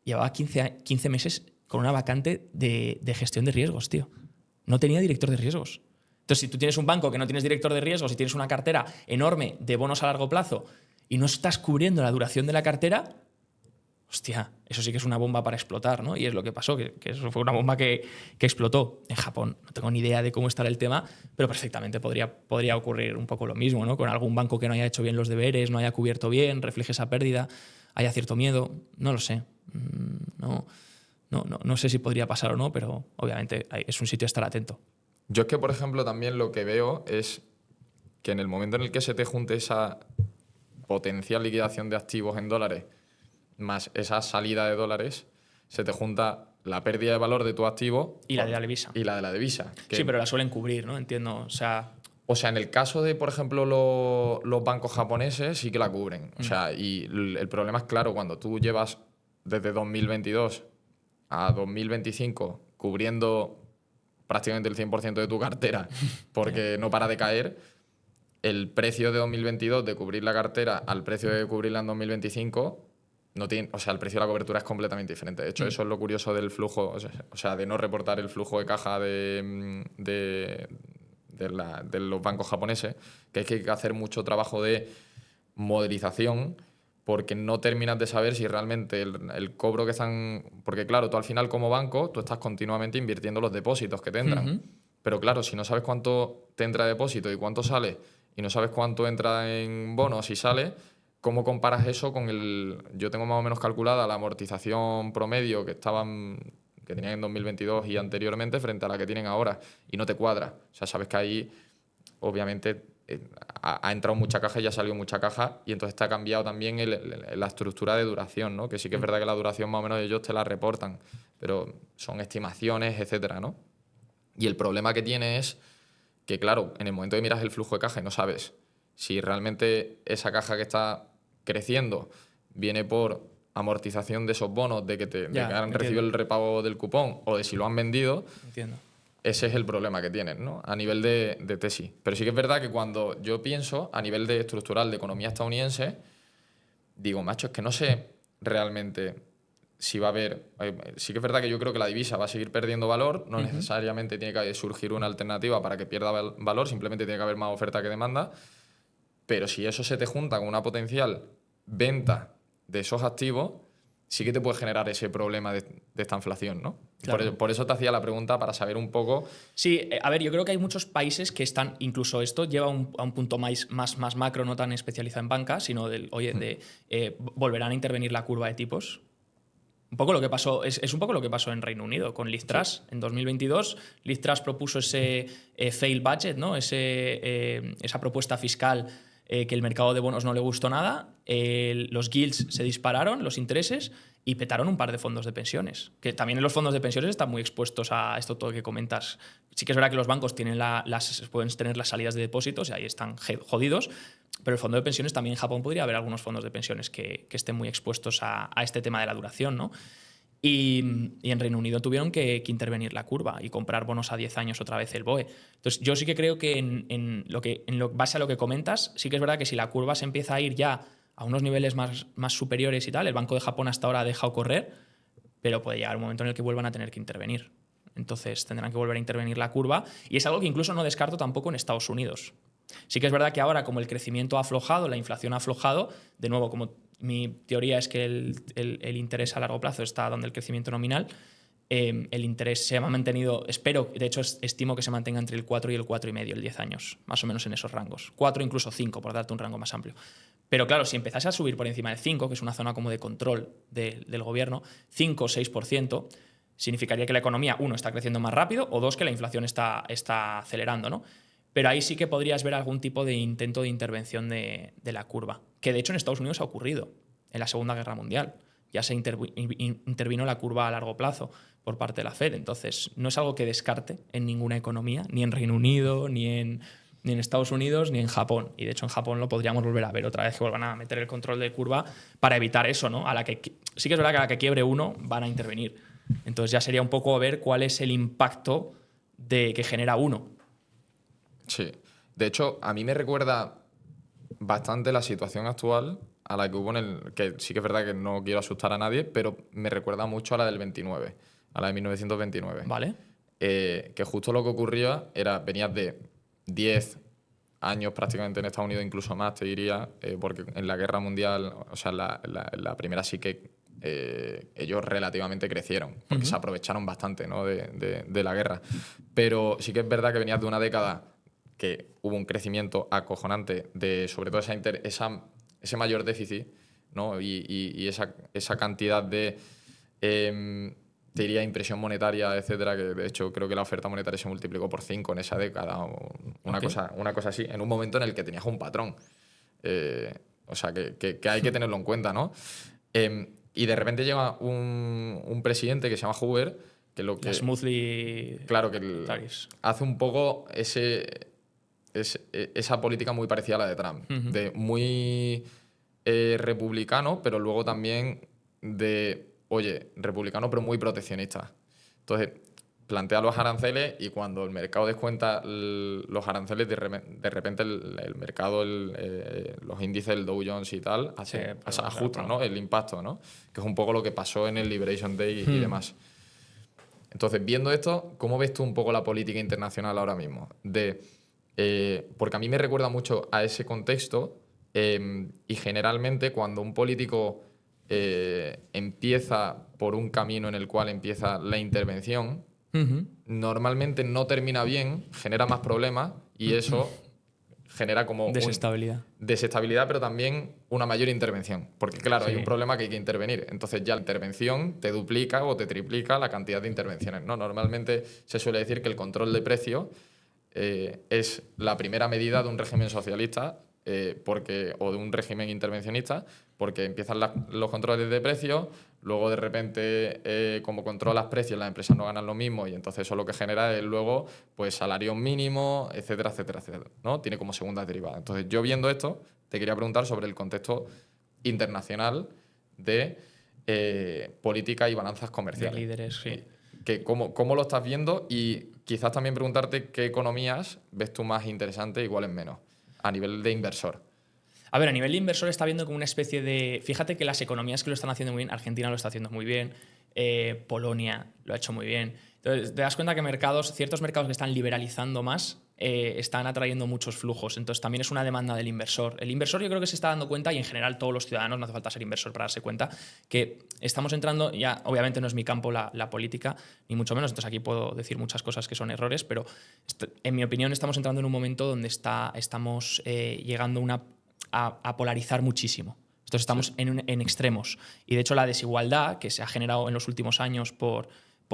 Llevaba 15 meses con una vacante de gestión de riesgos, tío. No tenía director de riesgos. Entonces, si tú tienes un banco que no tienes director de riesgos y tienes una cartera enorme de bonos a largo plazo y no estás cubriendo la duración de la cartera, hostia, eso sí que es una bomba para explotar, ¿no? Y es lo que pasó, que eso fue una bomba que explotó en Japón. No tengo ni idea de cómo estará el tema, pero perfectamente podría ocurrir un poco lo mismo, ¿no? Con algún banco que no haya hecho bien los deberes, no haya cubierto bien, refleje esa pérdida, haya cierto miedo, no lo sé. No sé si podría pasar o no, pero obviamente es un sitio a estar atento. Yo es que, por ejemplo, también lo que veo es que en el momento en el que se te junte esa potencial liquidación de activos en dólares más esa salida de dólares, se te junta la pérdida de valor de tu activo y la de la divisa. Y la de la divisa. Sí, pero la suelen cubrir, ¿no? Entiendo. O sea, en el caso de, por ejemplo, los bancos japoneses sí que la cubren. O sea, y el problema es claro, cuando tú llevas desde 2022 a 2025 cubriendo prácticamente el 100% de tu cartera porque no para de caer, el precio de 2022 de cubrir la cartera al precio de cubrirla en 2025 no tiene, o sea, el precio de la cobertura es completamente diferente. De hecho, eso es lo curioso del flujo, o sea, de no reportar el flujo de caja de los bancos japoneses, que es que hay que hacer mucho trabajo de modelización porque no terminas de saber si realmente el cobro que están... Porque claro, tú al final como banco, tú estás continuamente invirtiendo los depósitos que te entran. Pero claro, si no sabes cuánto te entra de depósito y cuánto sale, y no sabes cuánto entra en bonos y sale, ¿cómo comparas eso con el...? Yo tengo más o menos calculada la amortización promedio que tenían en 2022 y anteriormente frente a la que tienen ahora, y no te cuadra. O sea, sabes que ahí, obviamente, ha entrado mucha caja y ha salido mucha caja, y entonces te ha cambiado también la estructura de duración, ¿no? Que sí que es verdad que la duración más o menos ellos te la reportan, pero son estimaciones, etcétera, ¿no? Y el problema que tiene es que, claro, en el momento que miras el flujo de caja y no sabes si realmente esa caja que está creciendo viene por amortización de esos bonos, de que han recibido el repago del cupón, o de si lo han vendido. Entiendo. Ese es el problema que tienen, ¿no? A nivel de tesis. Pero sí que es verdad que cuando yo pienso a nivel de estructural de economía estadounidense, digo, macho, es que no sé realmente si va a haber... Sí que es verdad que yo creo que la divisa va a seguir perdiendo valor, no necesariamente tiene que surgir una alternativa para que pierda valor, simplemente tiene que haber más oferta que demanda, pero si eso se te junta con una potencial venta de esos activos, sí que te puede generar ese problema de esta inflación, ¿no? Claro. Por eso te hacía la pregunta, para saber un poco... Sí, a ver, yo creo que hay muchos países que están, incluso esto lleva a un punto más macro, no tan especializado en banca, sino volverán a intervenir la curva de tipos. Un poco lo que pasó, es un poco lo que pasó en Reino Unido con Liz Truss. Sí. En 2022, Liz Truss propuso ese fail budget, ¿no? Esa propuesta fiscal que el mercado de bonos no le gustó nada, los yields se dispararon, los intereses, y petaron un par de fondos de pensiones. Que también los fondos de pensiones están muy expuestos a esto todo que comentas. Sí que es verdad que los bancos tienen pueden tener las salidas de depósitos y ahí están jodidos, pero el fondo de pensiones también en Japón podría haber algunos fondos de pensiones que estén muy expuestos a este tema de la duración, ¿no? Y en Reino Unido tuvieron que intervenir la curva y comprar bonos a 10 años otra vez el BOE. Entonces, yo sí que creo que base a lo que comentas, sí que es verdad que si la curva se empieza a ir ya a unos niveles más superiores y tal, el Banco de Japón hasta ahora ha dejado correr, pero puede llegar un momento en el que vuelvan a tener que intervenir. Entonces tendrán que volver a intervenir la curva, y es algo que incluso no descarto tampoco en Estados Unidos. Sí que es verdad que ahora, como el crecimiento ha aflojado, la inflación ha aflojado, de nuevo, como mi teoría es que el interés a largo plazo está donde el crecimiento nominal, el interés se ha mantenido, espero, de hecho estimo que se mantenga entre el 4 y el 4,5, el 10 años, más o menos en esos rangos. 4, incluso 5, por darte un rango más amplio. Pero claro, si empezase a subir por encima del 5, que es una zona como de control del gobierno, 5 o 6%, significaría que la economía, uno, está creciendo más rápido, o dos, que la inflación está acelerando, ¿no? Pero ahí sí que podrías ver algún tipo de intento de intervención de la curva, que de hecho en Estados Unidos ha ocurrido en la Segunda Guerra Mundial. Ya se intervino la curva a largo plazo por parte de la Fed. Entonces, no es algo que descarte en ninguna economía, ni en Reino Unido, ni en Estados Unidos, ni en Japón. Y de hecho en Japón lo podríamos volver a ver otra vez, que vuelvan a meter el control de curva para evitar eso, ¿no? Sí que es verdad que a la que quiebre uno van a intervenir. Entonces ya sería un poco ver cuál es el impacto que genera uno. Sí. De hecho, a mí me recuerda bastante la situación actual a la que hubo que sí que es verdad que no quiero asustar a nadie, pero me recuerda mucho a la del 29, a la de 1929. Vale. Que justo lo que ocurría era, venías de 10 años prácticamente en Estados Unidos, incluso más, te diría, porque en la Guerra Mundial, o sea, la primera sí que ellos relativamente crecieron, porque se aprovecharon bastante, ¿no? de la guerra. Pero sí que es verdad que venías de una década que hubo un crecimiento acojonante de, sobre todo, ese mayor déficit, ¿no? y esa cantidad de, te diría, impresión monetaria, etcétera, que de hecho creo que la oferta monetaria se multiplicó por 5 en esa década, o una cosa así, en un momento en el que tenías un patrón. O sea, que hay que tenerlo en cuenta, ¿no? Y de repente llega un presidente que se llama Hoover, que lo que... Smoothly... Claro, que hace un poco esa política muy parecida a la de Trump, de muy republicano, pero luego también republicano pero muy proteccionista. Entonces, plantea los aranceles y cuando el mercado descuenta los aranceles, de repente el mercado, los índices del Dow Jones y tal, ajustan, ¿no? El impacto, ¿no? Que es un poco lo que pasó en el Liberation Day y demás. Entonces, viendo esto, ¿cómo ves tú un poco la política internacional ahora mismo? Porque a mí me recuerda mucho a ese contexto, y generalmente cuando un político empieza por un camino en el cual empieza la intervención, normalmente no termina bien, genera más problemas y eso genera como desestabilidad, pero también una mayor intervención. Porque claro, hay un problema que hay que intervenir. Entonces ya la intervención te duplica o te triplica la cantidad de intervenciones, ¿no? Normalmente se suele decir que el control de precios es la primera medida de un régimen socialista o de un régimen intervencionista, porque empiezan los controles de precios, luego de repente como controlas precios las empresas no ganan lo mismo y entonces eso lo que genera es luego pues salarios mínimos, etcétera, etcétera, etcétera, ¿no? Tiene como segundas derivadas. Entonces yo viendo esto te quería preguntar sobre el contexto internacional de política y balanzas comerciales. De líderes, sí. ¿Cómo lo estás viendo? Y quizás también preguntarte qué economías ves tú más interesantes y cuáles menos, a nivel de inversor. A ver, a nivel de inversor está viendo como una especie de... Fíjate que las economías que lo están haciendo muy bien, Argentina lo está haciendo muy bien, Polonia lo ha hecho muy bien. Entonces, te das cuenta que ciertos mercados que están liberalizando más, están atrayendo muchos flujos. Entonces, también es una demanda del inversor. El inversor yo creo que se está dando cuenta, y en general todos los ciudadanos, no hace falta ser inversor para darse cuenta, que estamos entrando, ya obviamente no es mi campo la política, ni mucho menos, entonces aquí puedo decir muchas cosas que son errores, pero en mi opinión estamos entrando en un momento donde estamos llegando a polarizar muchísimo. Entonces estamos en extremos. Y de hecho la desigualdad que se ha generado en los últimos años por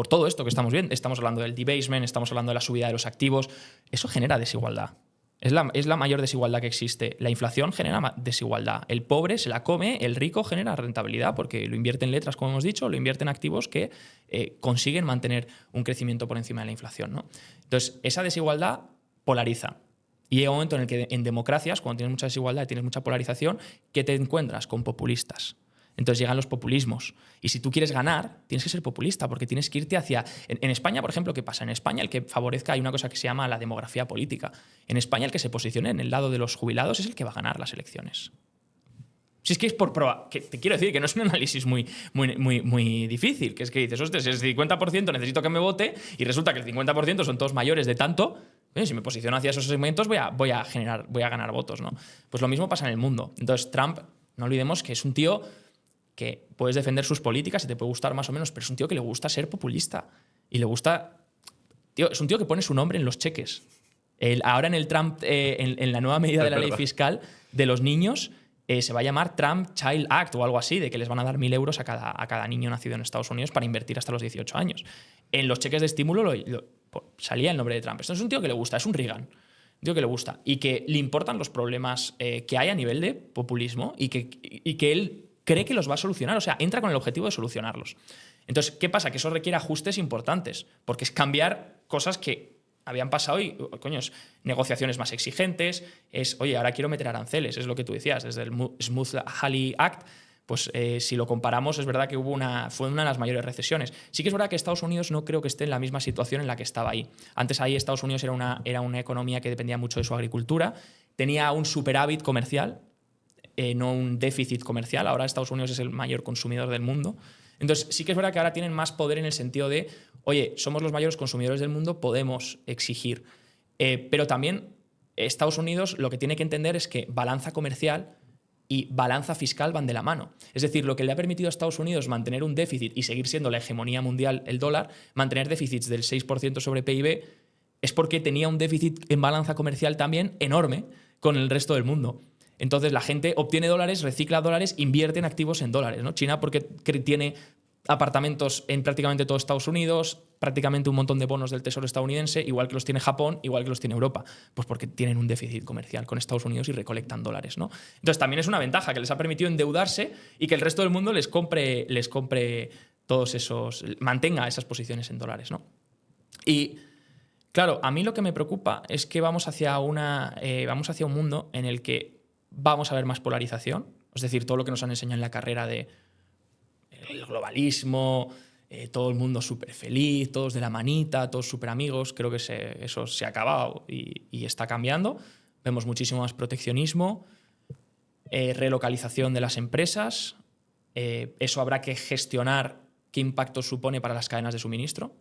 todo esto que estamos viendo, estamos hablando del debasement, estamos hablando de la subida de los activos, eso genera desigualdad. Es la mayor desigualdad que existe. La inflación genera desigualdad. El pobre se la come, el rico genera rentabilidad porque lo invierte en letras, como hemos dicho, lo invierte en activos que consiguen mantener un crecimiento por encima de la inflación, ¿no? Entonces, esa desigualdad polariza. Y llega un momento en el que en democracias, cuando tienes mucha desigualdad y tienes mucha polarización, ¿qué te encuentras? Con populistas. Entonces llegan los populismos. Y si tú quieres ganar, tienes que ser populista, porque tienes que irte hacia... En España, por ejemplo, ¿qué pasa? En España el que favorezca, hay una cosa que se llama la demografía política. En España el que se posicione en el lado de los jubilados es el que va a ganar las elecciones. Si es que es por prueba, que te quiero decir que no es un análisis muy difícil, que es que dices, hostia, si es el 50% necesito que me vote y resulta que el 50% son todos mayores de tanto, si me posiciono hacia esos segmentos voy a ganar votos, ¿no? Pues lo mismo pasa en el mundo. Entonces Trump, no olvidemos que es un tío que puedes defender sus políticas y te puede gustar más o menos, pero es un tío que le gusta ser populista y le gusta... Tío, es un tío que pone su nombre en los cheques. Ahora en el Trump, en la nueva medida de la ley fiscal de los niños, se va a llamar Trump Child Act o algo así, de que les van a dar 1.000 euros a cada niño nacido en Estados Unidos para invertir hasta los 18 años. En los cheques de estímulo salía el nombre de Trump. Esto es un tío que le gusta, es un Reagan. Un tío que le gusta y que le importan los problemas que hay a nivel de populismo y que él cree que los va a solucionar. O sea, entra con el objetivo de solucionarlos. Entonces, ¿qué pasa? Que eso requiere ajustes importantes, porque es cambiar cosas que habían pasado y, coño, es negociaciones más exigentes, oye, ahora quiero meter aranceles, es lo que tú decías, desde el Smooth-Hawley Act, pues si lo comparamos, es verdad que fue una de las mayores recesiones. Sí que es verdad que Estados Unidos no creo que esté en la misma situación en la que estaba ahí. Antes ahí Estados Unidos era una economía que dependía mucho de su agricultura, tenía un superávit comercial, no un déficit comercial. Ahora Estados Unidos es el mayor consumidor del mundo. Entonces, sí que es verdad que ahora tienen más poder en el sentido de, oye, somos los mayores consumidores del mundo, podemos exigir. Pero también Estados Unidos lo que tiene que entender es que balanza comercial y balanza fiscal van de la mano. Es decir, lo que le ha permitido a Estados Unidos mantener un déficit y seguir siendo la hegemonía mundial, el dólar, mantener déficits del 6% sobre PIB, es porque tenía un déficit en balanza comercial también enorme con el resto del mundo. Entonces la gente obtiene dólares, recicla dólares, invierte en activos en dólares, ¿no? China porque tiene apartamentos en prácticamente todo Estados Unidos, prácticamente un montón de bonos del Tesoro estadounidense, igual que los tiene Japón, igual que los tiene Europa, pues porque tienen un déficit comercial con Estados Unidos y recolectan dólares, ¿no? Entonces también es una ventaja que les ha permitido endeudarse y que el resto del mundo les compre todos esos, mantenga esas posiciones en dólares, ¿no? Y claro, a mí lo que me preocupa es que vamos hacia un mundo en el que vamos a ver más polarización, es decir, todo lo que nos han enseñado en la carrera de el globalismo, todo el mundo súper feliz, todos de la manita, todos súper amigos, creo que eso se ha acabado y está cambiando. Vemos muchísimo más proteccionismo, relocalización de las empresas, eso habrá que gestionar qué impacto supone para las cadenas de suministro,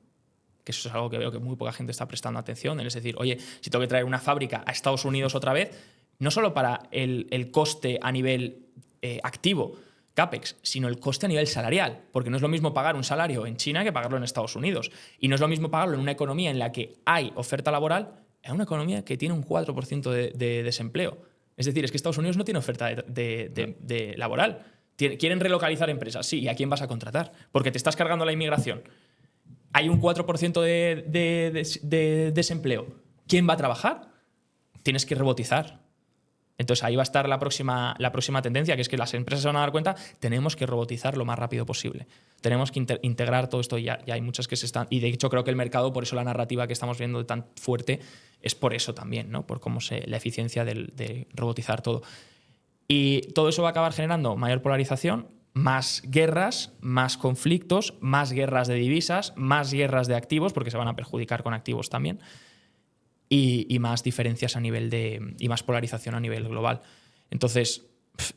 que eso es algo que veo que muy poca gente está prestando atención, es decir, oye, si tengo que traer una fábrica a Estados Unidos otra vez, no solo para el coste a nivel activo, CAPEX, sino el coste a nivel salarial, porque no es lo mismo pagar un salario en China que pagarlo en Estados Unidos. Y no es lo mismo pagarlo en una economía en la que hay oferta laboral, en una economía que tiene un 4% de desempleo. Es decir, es que Estados Unidos no tiene oferta de laboral. Quieren relocalizar empresas, sí, ¿y a quién vas a contratar? Porque te estás cargando la inmigración. Hay un 4% de desempleo. ¿Quién va a trabajar? Tienes que robotizar. Entonces ahí va a estar la próxima tendencia, que es que las empresas se van a dar cuenta, tenemos que robotizar lo más rápido posible. Tenemos que integrar todo esto, ya hay muchas que se están... Y de hecho creo que el mercado, por eso la narrativa que estamos viendo tan fuerte, es por eso también, ¿no? Por cómo la eficiencia de robotizar todo. Y todo eso va a acabar generando mayor polarización, más guerras, más conflictos, más guerras de divisas, más guerras de activos, porque se van a perjudicar con activos también. Y más diferencias y más polarización a nivel global. Entonces,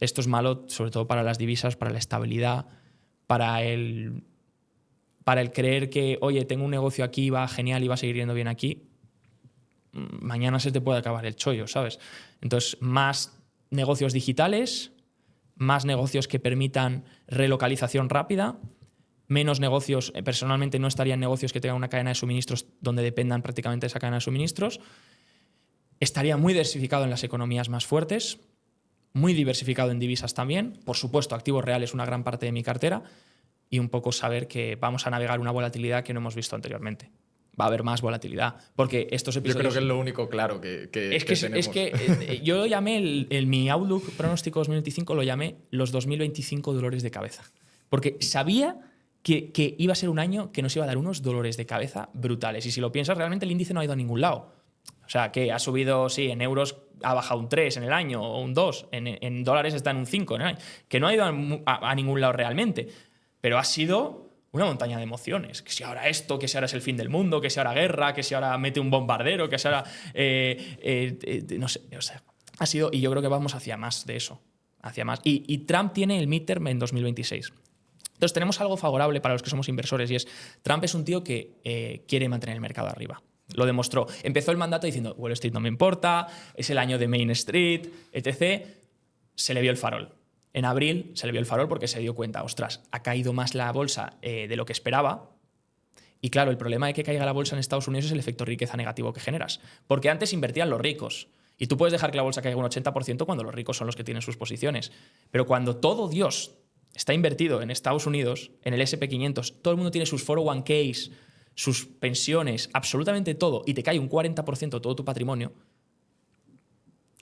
esto es malo, sobre todo para las divisas, para la estabilidad, para el creer que, oye, tengo un negocio aquí, va genial y va a seguir yendo bien aquí. Mañana se te puede acabar el chollo, ¿sabes? Entonces, más negocios digitales, más negocios que permitan relocalización rápida, menos negocios, personalmente no estaría en negocios que tengan una cadena de suministros donde dependan prácticamente de esa cadena de suministros. Estaría muy diversificado en las economías más fuertes, muy diversificado en divisas también. Por supuesto, activos reales, una gran parte de mi cartera, y un poco saber que vamos a navegar una volatilidad que no hemos visto anteriormente. va a haber más volatilidad. Porque estos Yo episodios... creo que es lo único claro que tenemos. Es que yo lo llamé, mi Outlook pronóstico 2025 lo llamé los 2025 dolores de cabeza. Porque sabía que iba a ser un año que nos iba a dar unos dolores de cabeza brutales. Y si lo piensas, realmente el índice no ha ido a ningún lado. O sea, que ha subido, sí, en euros ha bajado un 3 en el año o un 2, en dólares está en un 5 en el año. Que no ha ido a ningún lado realmente. Pero ha sido una montaña de emociones. Que si ahora esto, que si ahora es el fin del mundo, que si ahora guerra, que si ahora mete un bombardero, que si ahora... no sé, o sea, ha sido... Y yo creo que vamos hacia más de eso. Hacia más. Y Trump tiene el midterm en 2026. Entonces tenemos algo favorable para los que somos inversores y es Trump es un tío que quiere mantener el mercado arriba. Lo demostró. Empezó el mandato diciendo Wall Street no me importa, es el año de Main Street, etc. Se le vio el farol. En abril se le vio el farol porque se dio cuenta, ostras, ha caído más la bolsa de lo que esperaba. Y claro, el problema de que caiga la bolsa en Estados Unidos es el efecto riqueza negativo que generas. Porque antes invertían los ricos. Y tú puedes dejar que la bolsa caiga un 80% cuando los ricos son los que tienen sus posiciones. Pero cuando todo Dios está invertido en Estados Unidos, en el SP500, todo el mundo tiene sus 401ks, sus pensiones, absolutamente todo, y te cae un 40% de todo tu patrimonio,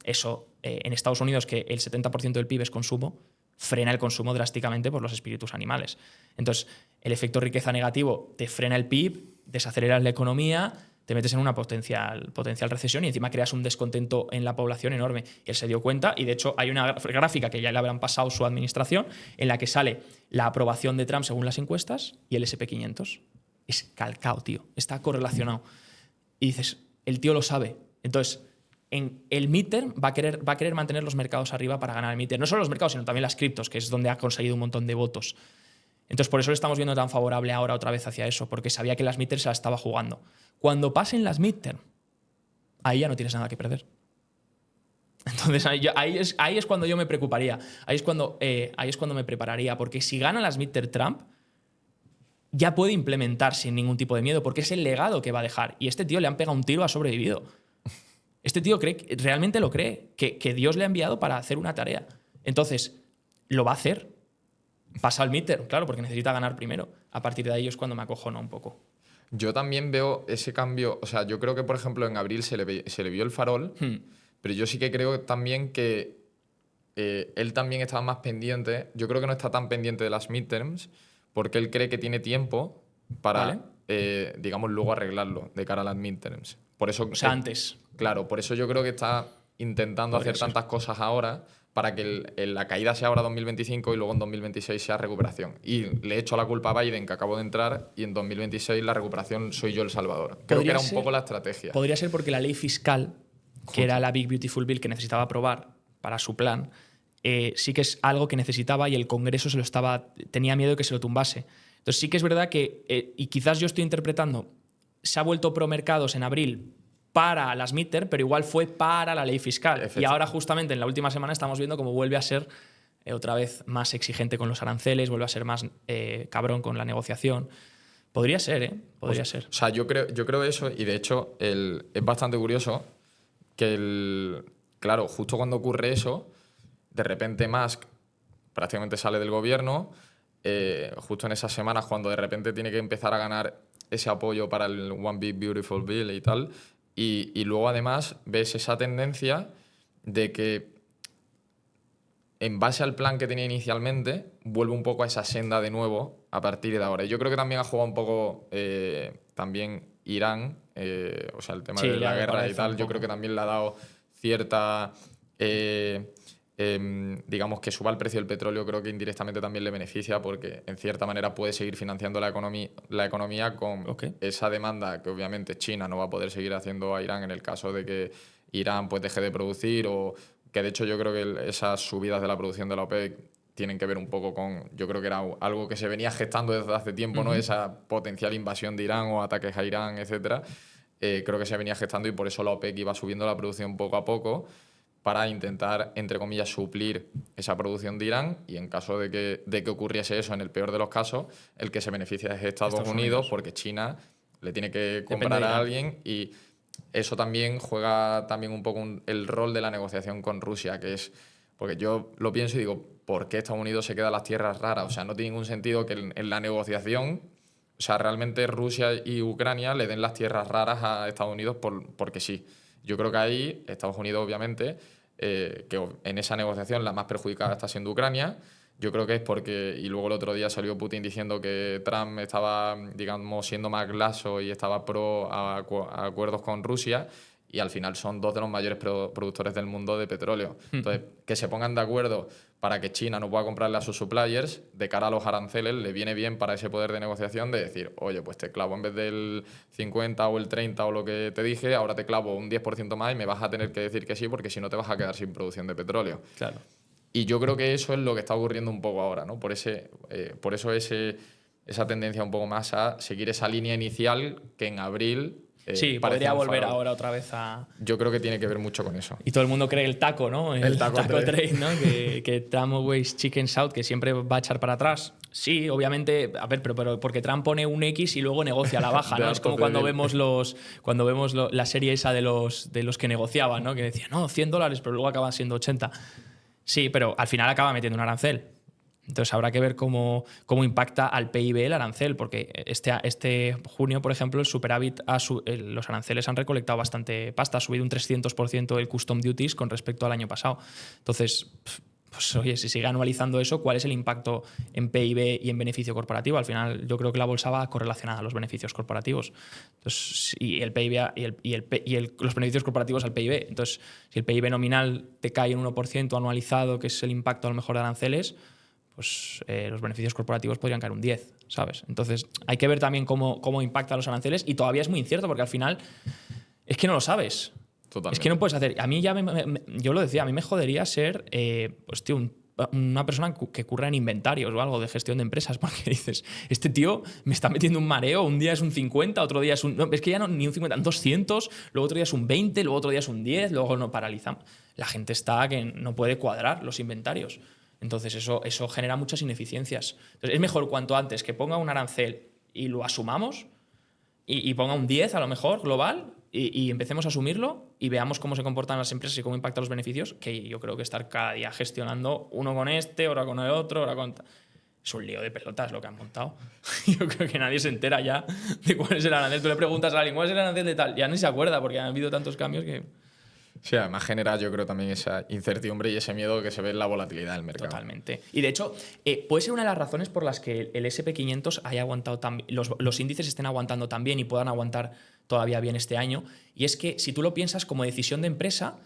eso en Estados Unidos, que el 70% del PIB es consumo, frena el consumo drásticamente por los espíritus animales. Entonces, el efecto riqueza negativo te frena el PIB, desaceleras la economía, te metes en una potencial recesión y encima creas un descontento en la población enorme. Él se dio cuenta y, de hecho, hay una gráfica que ya le habrán pasado su administración en la que sale la aprobación de Trump según las encuestas y el SP500. Es calcao, tío. Está correlacionado. Y dices, el tío lo sabe. Entonces, en el midterm va a querer mantener los mercados arriba para ganar el midterm. No solo los mercados, sino también las criptos, que es donde ha conseguido un montón de votos. Entonces, por eso le estamos viendo tan favorable ahora otra vez hacia eso, porque sabía que las midterms se las estaba jugando. Cuando pasen las midterm, ahí ya no tienes nada que perder. Entonces, ahí es cuando yo me preocuparía. Ahí es cuando me prepararía, porque si gana las midterm Trump, ya puede implementar sin ningún tipo de miedo, porque es el legado que va a dejar. Y este tío le han pegado un tiro, ha sobrevivido. Este tío realmente lo cree, que Dios le ha enviado para hacer una tarea. Entonces, lo va a hacer. Pasa al midterm, claro, porque necesita ganar primero. A partir de ahí es cuando me acojona un poco. Yo también veo ese cambio. O sea, yo creo que, por ejemplo, en abril se le vio el farol, pero yo sí que creo también que él también estaba más pendiente. Yo creo que no está tan pendiente de las midterms, porque él cree que tiene tiempo para, digamos, luego arreglarlo de cara a las midterms. Por eso, o sea, antes. Claro, por eso yo creo que está intentando hacer tantas cosas ahora para que la caída sea ahora 2025 y luego en 2026 sea recuperación. Y le echo la culpa a Biden, que acabo de entrar, y en 2026 la recuperación soy yo el salvador. Creo que era un poco la estrategia. Podría ser porque la ley fiscal, que era la Big Beautiful Bill que necesitaba aprobar para su plan, sí que es algo que necesitaba y el Congreso tenía miedo de que se lo tumbase. Entonces sí que es verdad que, y quizás yo estoy interpretando, se ha vuelto pro mercados en abril para las midterm, pero igual fue para la ley fiscal. Y ahora justamente en la última semana estamos viendo cómo vuelve a ser otra vez más exigente con los aranceles, vuelve a ser más cabrón con la negociación. Podría ser, ¿eh? Podría ser. O sea, yo creo eso, y de hecho es bastante curioso que claro, justo cuando ocurre eso, de repente Musk prácticamente sale del gobierno, justo en esas semanas cuando de repente tiene que empezar a ganar ese apoyo para el One Big Beautiful Bill y tal, y luego además ves esa tendencia de que en base al plan que tenía inicialmente, vuelve un poco a esa senda de nuevo a partir de ahora. Y yo creo que también ha jugado un poco también Irán, o sea, el tema de la guerra y tal, yo creo que también le ha dado cierta... digamos que suba el precio del petróleo, creo que indirectamente también le beneficia porque en cierta manera puede seguir financiando la economía con esa demanda que obviamente China no va a poder seguir haciendo a Irán en el caso de que Irán pues deje de producir, o que de hecho yo creo que esas subidas de la producción de la OPEC tienen que ver un poco con, yo creo que era algo que se venía gestando desde hace tiempo, ¿no? Esa potencial invasión de Irán o ataques a Irán, etcétera. Creo que se venía gestando y por eso la OPEC iba subiendo la producción poco a poco, para intentar, entre comillas, suplir esa producción de Irán, y en caso de que ocurriese eso, en el peor de los casos, el que se beneficia es Estados Unidos, porque China le tiene que comprar a alguien, y eso también juega también un poco el rol de la negociación con Rusia, que es, porque yo lo pienso y digo, ¿por qué Estados Unidos se queda las tierras raras? O sea, no tiene ningún sentido que en la negociación o sea, realmente Rusia y Ucrania le den las tierras raras a Estados Unidos porque sí. Yo creo que ahí Estados Unidos, obviamente, que en esa negociación la más perjudicada está siendo Ucrania. Yo creo que es porque, y luego el otro día salió Putin diciendo que Trump estaba, digamos, siendo más laxo y estaba pro a acuerdos con Rusia, y al final son dos de los mayores productores del mundo de petróleo. Entonces, que se pongan de acuerdo para que China no pueda comprarle a sus suppliers, de cara a los aranceles, le viene bien para ese poder de negociación de decir, oye, pues te clavo en vez del 50 o el 30 o lo que te dije, ahora te clavo un 10% más y me vas a tener que decir que sí, porque si no te vas a quedar sin producción de petróleo. Claro. Y yo creo que eso es lo que está ocurriendo un poco ahora, ¿no? Por eso esa tendencia un poco más a seguir esa línea inicial que en abril... sí, podría volver ahora otra vez a... Yo creo que tiene que ver mucho con eso. Y todo el mundo cree el taco, ¿no? El taco trade, ¿no? que Trump always chickens out, que siempre va a echar para atrás. Sí, obviamente, a ver, pero porque Trump pone un X y luego negocia a la baja, ¿no? Es como cuando vemos la serie esa de los que negociaban, ¿no? Que decían, no, $100, pero luego acaban siendo 80. Sí, pero al final acaba metiendo un arancel. Entonces habrá que ver cómo impacta al PIB el arancel, porque este junio, por ejemplo, el superávit los aranceles han recolectado bastante pasta, ha subido un 300% el custom duties con respecto al año pasado. Entonces, pues oye, si sigue anualizando eso, ¿cuál es el impacto en PIB y en beneficio corporativo? Al final yo creo que la bolsa va correlacionada a los beneficios corporativos. Entonces, y el PIB los beneficios corporativos al PIB. Entonces, si el PIB nominal te cae en 1% anualizado, que es el impacto a lo mejor de aranceles, pues los beneficios corporativos podrían caer un 10, ¿sabes? Entonces hay que ver también cómo impactan los aranceles, y todavía es muy incierto porque al final es que no lo sabes. Totalmente. Es que no puedes hacer... A mí ya yo lo decía, a mí me jodería ser pues, tío, una persona que curra en inventarios o algo de gestión de empresas, porque dices, este tío me está metiendo un mareo, un día es un 50, otro día es un... No, es que ya no ni un 50, 200, luego otro día es un 20, luego otro día es un 10, luego no paralizamos. La gente está que no puede cuadrar los inventarios. Entonces eso genera muchas ineficiencias. Entonces es mejor cuanto antes que ponga un arancel y lo asumamos y ponga un 10 a lo mejor global y empecemos a asumirlo y veamos cómo se comportan las empresas y cómo impactan los beneficios, que yo creo que estar cada día gestionando uno con este, ahora con el otro, ahora con... Es un lío de pelotas lo que han montado. Yo creo que nadie se entera ya de cuál es el arancel. Tú le preguntas a alguien, ¿cuál es el arancel de tal? Ya ni se acuerda porque han habido tantos cambios que... Sí, además genera, yo creo, también esa incertidumbre y ese miedo que se ve en la volatilidad del mercado. Totalmente. Y de hecho, puede ser una de las razones por las que el SP500 haya aguantado también, los índices estén aguantando también y puedan aguantar todavía bien este año. Y es que si tú lo piensas como decisión de empresa,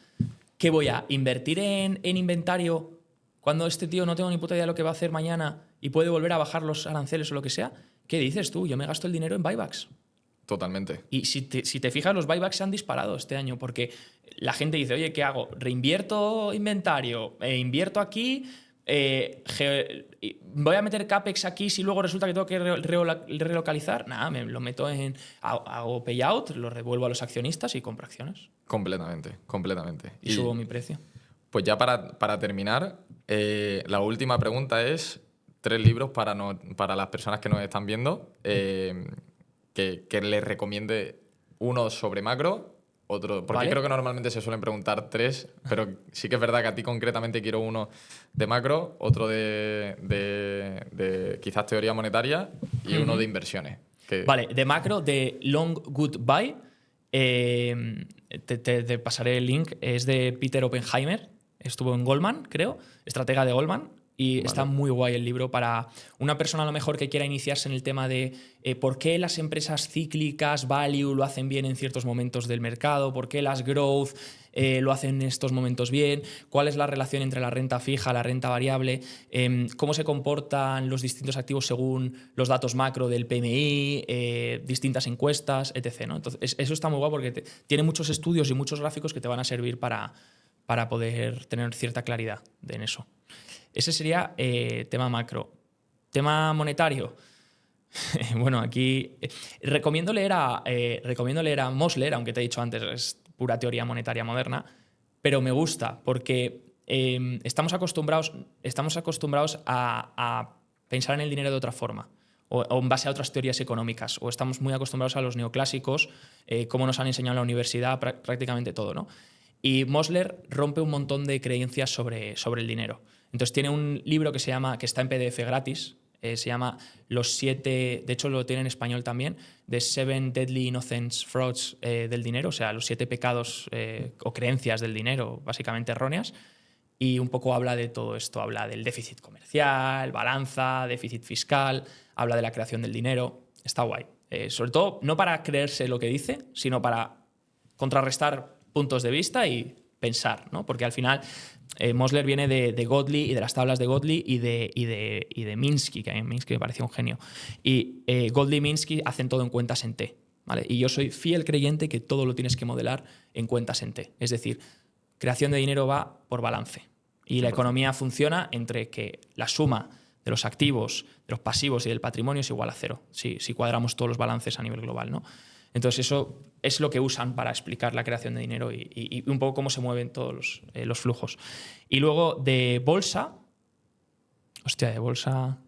¿qué voy a invertir en inventario cuando este tío no tengo ni puta idea de lo que va a hacer mañana y puede volver a bajar los aranceles o lo que sea? ¿Qué dices tú? Yo me gasto el dinero en buybacks. Totalmente. Y si te fijas, los buybacks se han disparado este año porque la gente dice, oye, ¿qué hago? ¿Reinvierto inventario? ¿Invierto aquí? ¿Voy a meter CAPEX aquí si luego resulta que tengo que relocalizar? Nada, me lo meto hago payout, lo revuelvo a los accionistas y compro acciones. Completamente. Y subo mi precio. Pues ya para terminar, la última pregunta es 3 libros para las personas que nos están viendo. Que les recomiende uno sobre macro, otro... Porque ¿Vale? creo que normalmente se suelen preguntar 3, pero sí que es verdad que a ti concretamente quiero uno de macro, otro de quizás teoría monetaria y uno de inversiones. Vale, de macro, de Long Goodbye, te pasaré el link, es de Peter Oppenheimer, estuvo en Goldman, creo, estratega de Goldman. Y vale. Está muy guay el libro para una persona a lo mejor que quiera iniciarse en el tema de por qué las empresas cíclicas, value, lo hacen bien en ciertos momentos del mercado, por qué las growth lo hacen en estos momentos bien, cuál es la relación entre la renta fija, la renta variable, cómo se comportan los distintos activos según los datos macro del PMI, distintas encuestas, etc., ¿no? Entonces, eso está muy guay porque tiene muchos estudios y muchos gráficos que te van a servir para poder tener cierta claridad en eso. Ese sería tema macro. Tema monetario. Bueno, aquí recomiendo leer a Mosler, aunque te he dicho antes, es pura teoría monetaria moderna, pero me gusta porque estamos acostumbrados a pensar en el dinero de otra forma o en base a otras teorías económicas, o estamos muy acostumbrados a los neoclásicos, como nos han enseñado en la universidad, prácticamente todo, ¿no? Y Mosler rompe un montón de creencias sobre el dinero. Entonces tiene un libro que está en PDF gratis, se llama los 7, de hecho lo tiene en español también, The 7 Deadly Innocence Frauds del dinero, o sea, los 7 pecados o creencias del dinero, básicamente erróneas. Y un poco habla de todo esto, habla del déficit comercial, balanza, déficit fiscal, habla de la creación del dinero. Está guay. Sobre todo, no para creerse lo que dice, sino para contrarrestar puntos de vista y pensar, ¿no? Porque al final Mosler viene de Godley y de las tablas de Godley y de Minsky, que a mí Minsky me parecía un genio. Y Godley y Minsky hacen todo en cuentas en T, ¿vale? Y yo soy fiel creyente que todo lo tienes que modelar en cuentas en T. Es decir, creación de dinero va por balance. Y la economía funciona entre que la suma de los activos, de los pasivos y del patrimonio es igual a 0, si cuadramos todos los balances a nivel global, ¿no? Entonces eso es lo que usan para explicar la creación de dinero y un poco cómo se mueven todos los flujos. Y luego de bolsa... Hostia, de bolsa...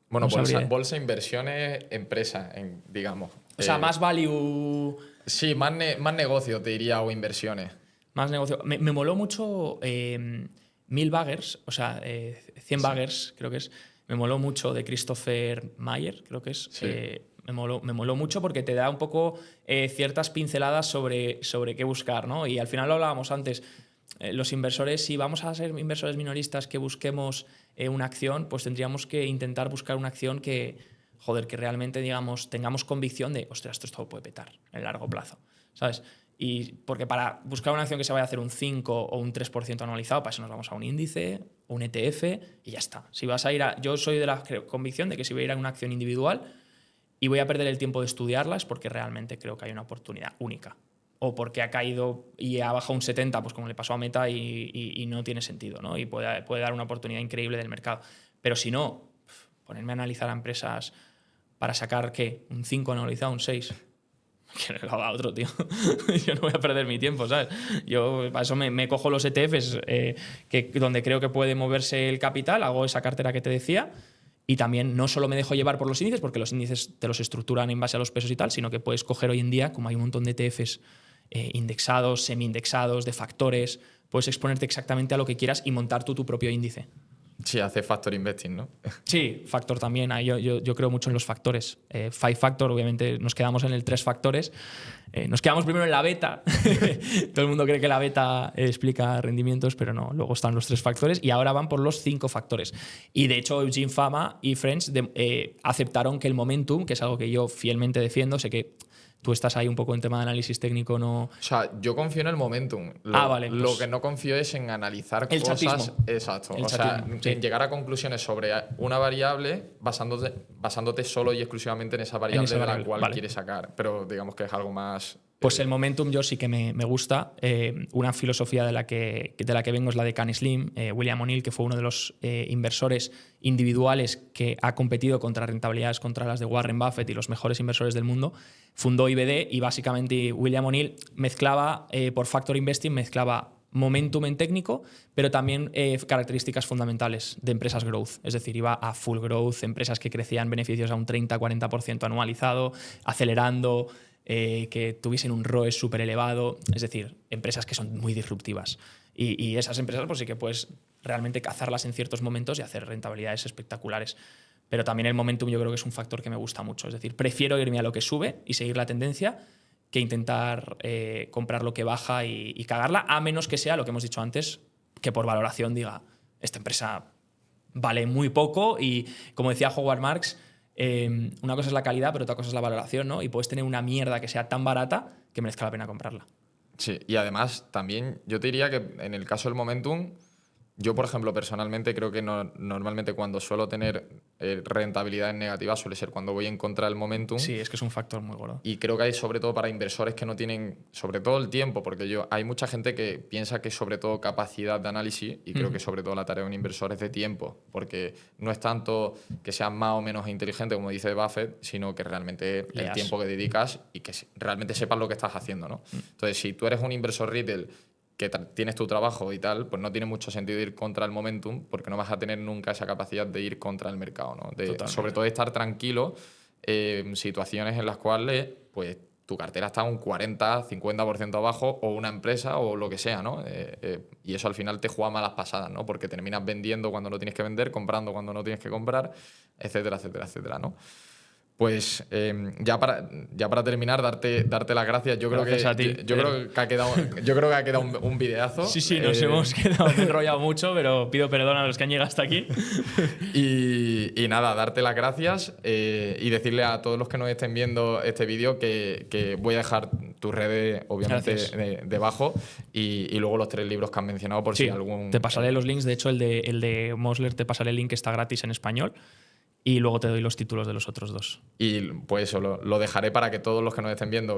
Bueno, no bolsa, inversiones, empresa, digamos. O sea, más value... Sí, más negocio, te diría, o inversiones. Más negocio. Me moló mucho 1000 Baggers, o sea, 100 Baggers, creo que es. Me moló mucho de Christopher Mayer, creo que es. Sí. Me moló mucho porque te da un poco ciertas pinceladas sobre qué buscar, ¿no? Y al final lo hablábamos antes. Los inversores, si vamos a ser inversores minoristas que busquemos una acción, pues tendríamos que intentar buscar una acción que realmente, digamos, tengamos convicción de, ostras, esto puede petar en el largo plazo, ¿sabes? Y porque para buscar una acción que se vaya a hacer un 5 o un 3% anualizado, para eso nos vamos a un índice, un ETF y ya está. Si vas a ir yo soy de la convicción de que si voy a ir a una acción individual y voy a perder el tiempo de estudiarla es porque realmente creo que hay una oportunidad única. O porque ha caído y ha bajado un 70, pues como le pasó a Meta y no tiene sentido, ¿no? Y puede dar una oportunidad increíble del mercado. Pero si no, ponerme a analizar a empresas para sacar, ¿qué? Un 5 anualizado, un 6... Que lo haga otro, tío. Yo no voy a perder mi tiempo, ¿sabes? Yo para eso me cojo los ETFs donde creo que puede moverse el capital, hago esa cartera que te decía y también no solo me dejo llevar por los índices, porque los índices te los estructuran en base a los pesos y tal, sino que puedes coger hoy en día, como hay un montón de ETFs indexados, semi-indexados, de factores, puedes exponerte exactamente a lo que quieras y montar tú tu propio índice. Sí, hace factor investing, ¿no? Sí, factor también. Yo creo mucho en los factores. 5 factor, obviamente, nos quedamos en el 3 factores. Nos quedamos primero en la beta. Todo el mundo cree que la beta explica rendimientos, pero no. Luego están los 3 factores y ahora van por los 5 factores. Y de hecho, Eugene Fama y Friends aceptaron que el momentum, que es algo que yo fielmente defiendo, sé que tú estás ahí un poco en tema de análisis técnico, ¿no? O sea, yo confío en el momentum. Vale. Lo pues que no confío es en analizar el cosas. chatismo. Exacto. El o sea, chatismo, sí. en llegar a conclusiones sobre una variable basándote solo y exclusivamente en esa variable de la cual vale. quieres sacar. Pero digamos que es algo más. Pues el momentum yo sí que me gusta. Una filosofía de la que vengo es la de Can Slim. William O'Neill, que fue uno de los inversores individuales que ha competido contra rentabilidades contra las de Warren Buffett y los mejores inversores del mundo, fundó IBD y básicamente William O'Neill mezclaba, por factor investing, mezclaba momentum en técnico, pero también características fundamentales de empresas growth. Es decir, iba a full growth, empresas que crecían beneficios a un 30-40% anualizado, acelerando, que tuviesen un ROE súper elevado, es decir, empresas que son muy disruptivas. Y esas empresas pues sí que puedes realmente cazarlas en ciertos momentos y hacer rentabilidades espectaculares. Pero también el momentum yo creo que es un factor que me gusta mucho. Es decir, prefiero irme a lo que sube y seguir la tendencia que intentar comprar lo que baja y cagarla, a menos que sea lo que hemos dicho antes, que por valoración diga, esta empresa vale muy poco y, como decía Howard Marks, una cosa es la calidad, pero otra cosa es la valoración, ¿no? Y puedes tener una mierda que sea tan barata que merezca la pena comprarla. Sí, y además también yo te diría que en el caso del momentum, yo, por ejemplo, personalmente creo que normalmente cuando suelo tener rentabilidades negativas suele ser cuando voy en contra del momentum. Sí, es que es un factor muy gordo. Y creo que hay sobre todo para inversores que no tienen, sobre todo el tiempo, porque hay mucha gente que piensa que es sobre todo capacidad de análisis y creo que sobre todo la tarea de un inversor es de tiempo, porque no es tanto que seas más o menos inteligente, como dice Buffett, sino que realmente el tiempo que dedicas y que realmente sepas lo que estás haciendo, ¿no? Entonces, si tú eres un inversor retail que tienes tu trabajo y tal, pues no tiene mucho sentido ir contra el momentum porque no vas a tener nunca esa capacidad de ir contra el mercado, ¿no? Sobre todo de estar tranquilo en situaciones en las cuales pues tu cartera está un 40, 50% abajo, o una empresa o lo que sea, ¿no? Y eso al final te juega malas pasadas, ¿no? Porque terminas vendiendo cuando no tienes que vender, comprando cuando no tienes que comprar, etcétera, etcétera, etcétera, ¿no? Pues ya para terminar, darte las gracias. Yo creo Gracias a ti. creo que ha quedado un videazo. Sí, nos hemos quedado, me he enrollado mucho, pero pido perdón a los que han llegado hasta aquí. Y nada, darte las gracias y decirle a todos los que nos estén viendo este vídeo que voy a dejar tus redes, obviamente, debajo y luego los 3 libros que han mencionado por si algún... Te pasaré los links. De hecho, el de Mosler te pasaré el link que está gratis en español. Y luego te doy los títulos de los otros 2. Y pues eso, lo dejaré para que todos los que nos estén viendo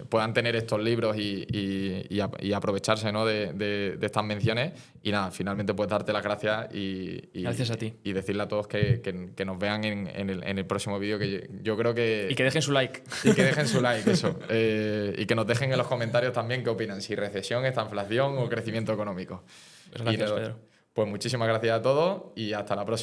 puedan tener estos libros y aprovecharse, ¿no? de estas menciones. Y nada, finalmente puedes darte las gracias gracias a ti. Y decirle a todos que nos vean en el próximo vídeo, que yo creo que... Y que dejen su like. Y que dejen su like, eso. Y que nos dejen en los comentarios también qué opinan, si recesión, estanflación o crecimiento económico. Pues gracias, Pedro. Pues muchísimas gracias a todos y hasta la próxima.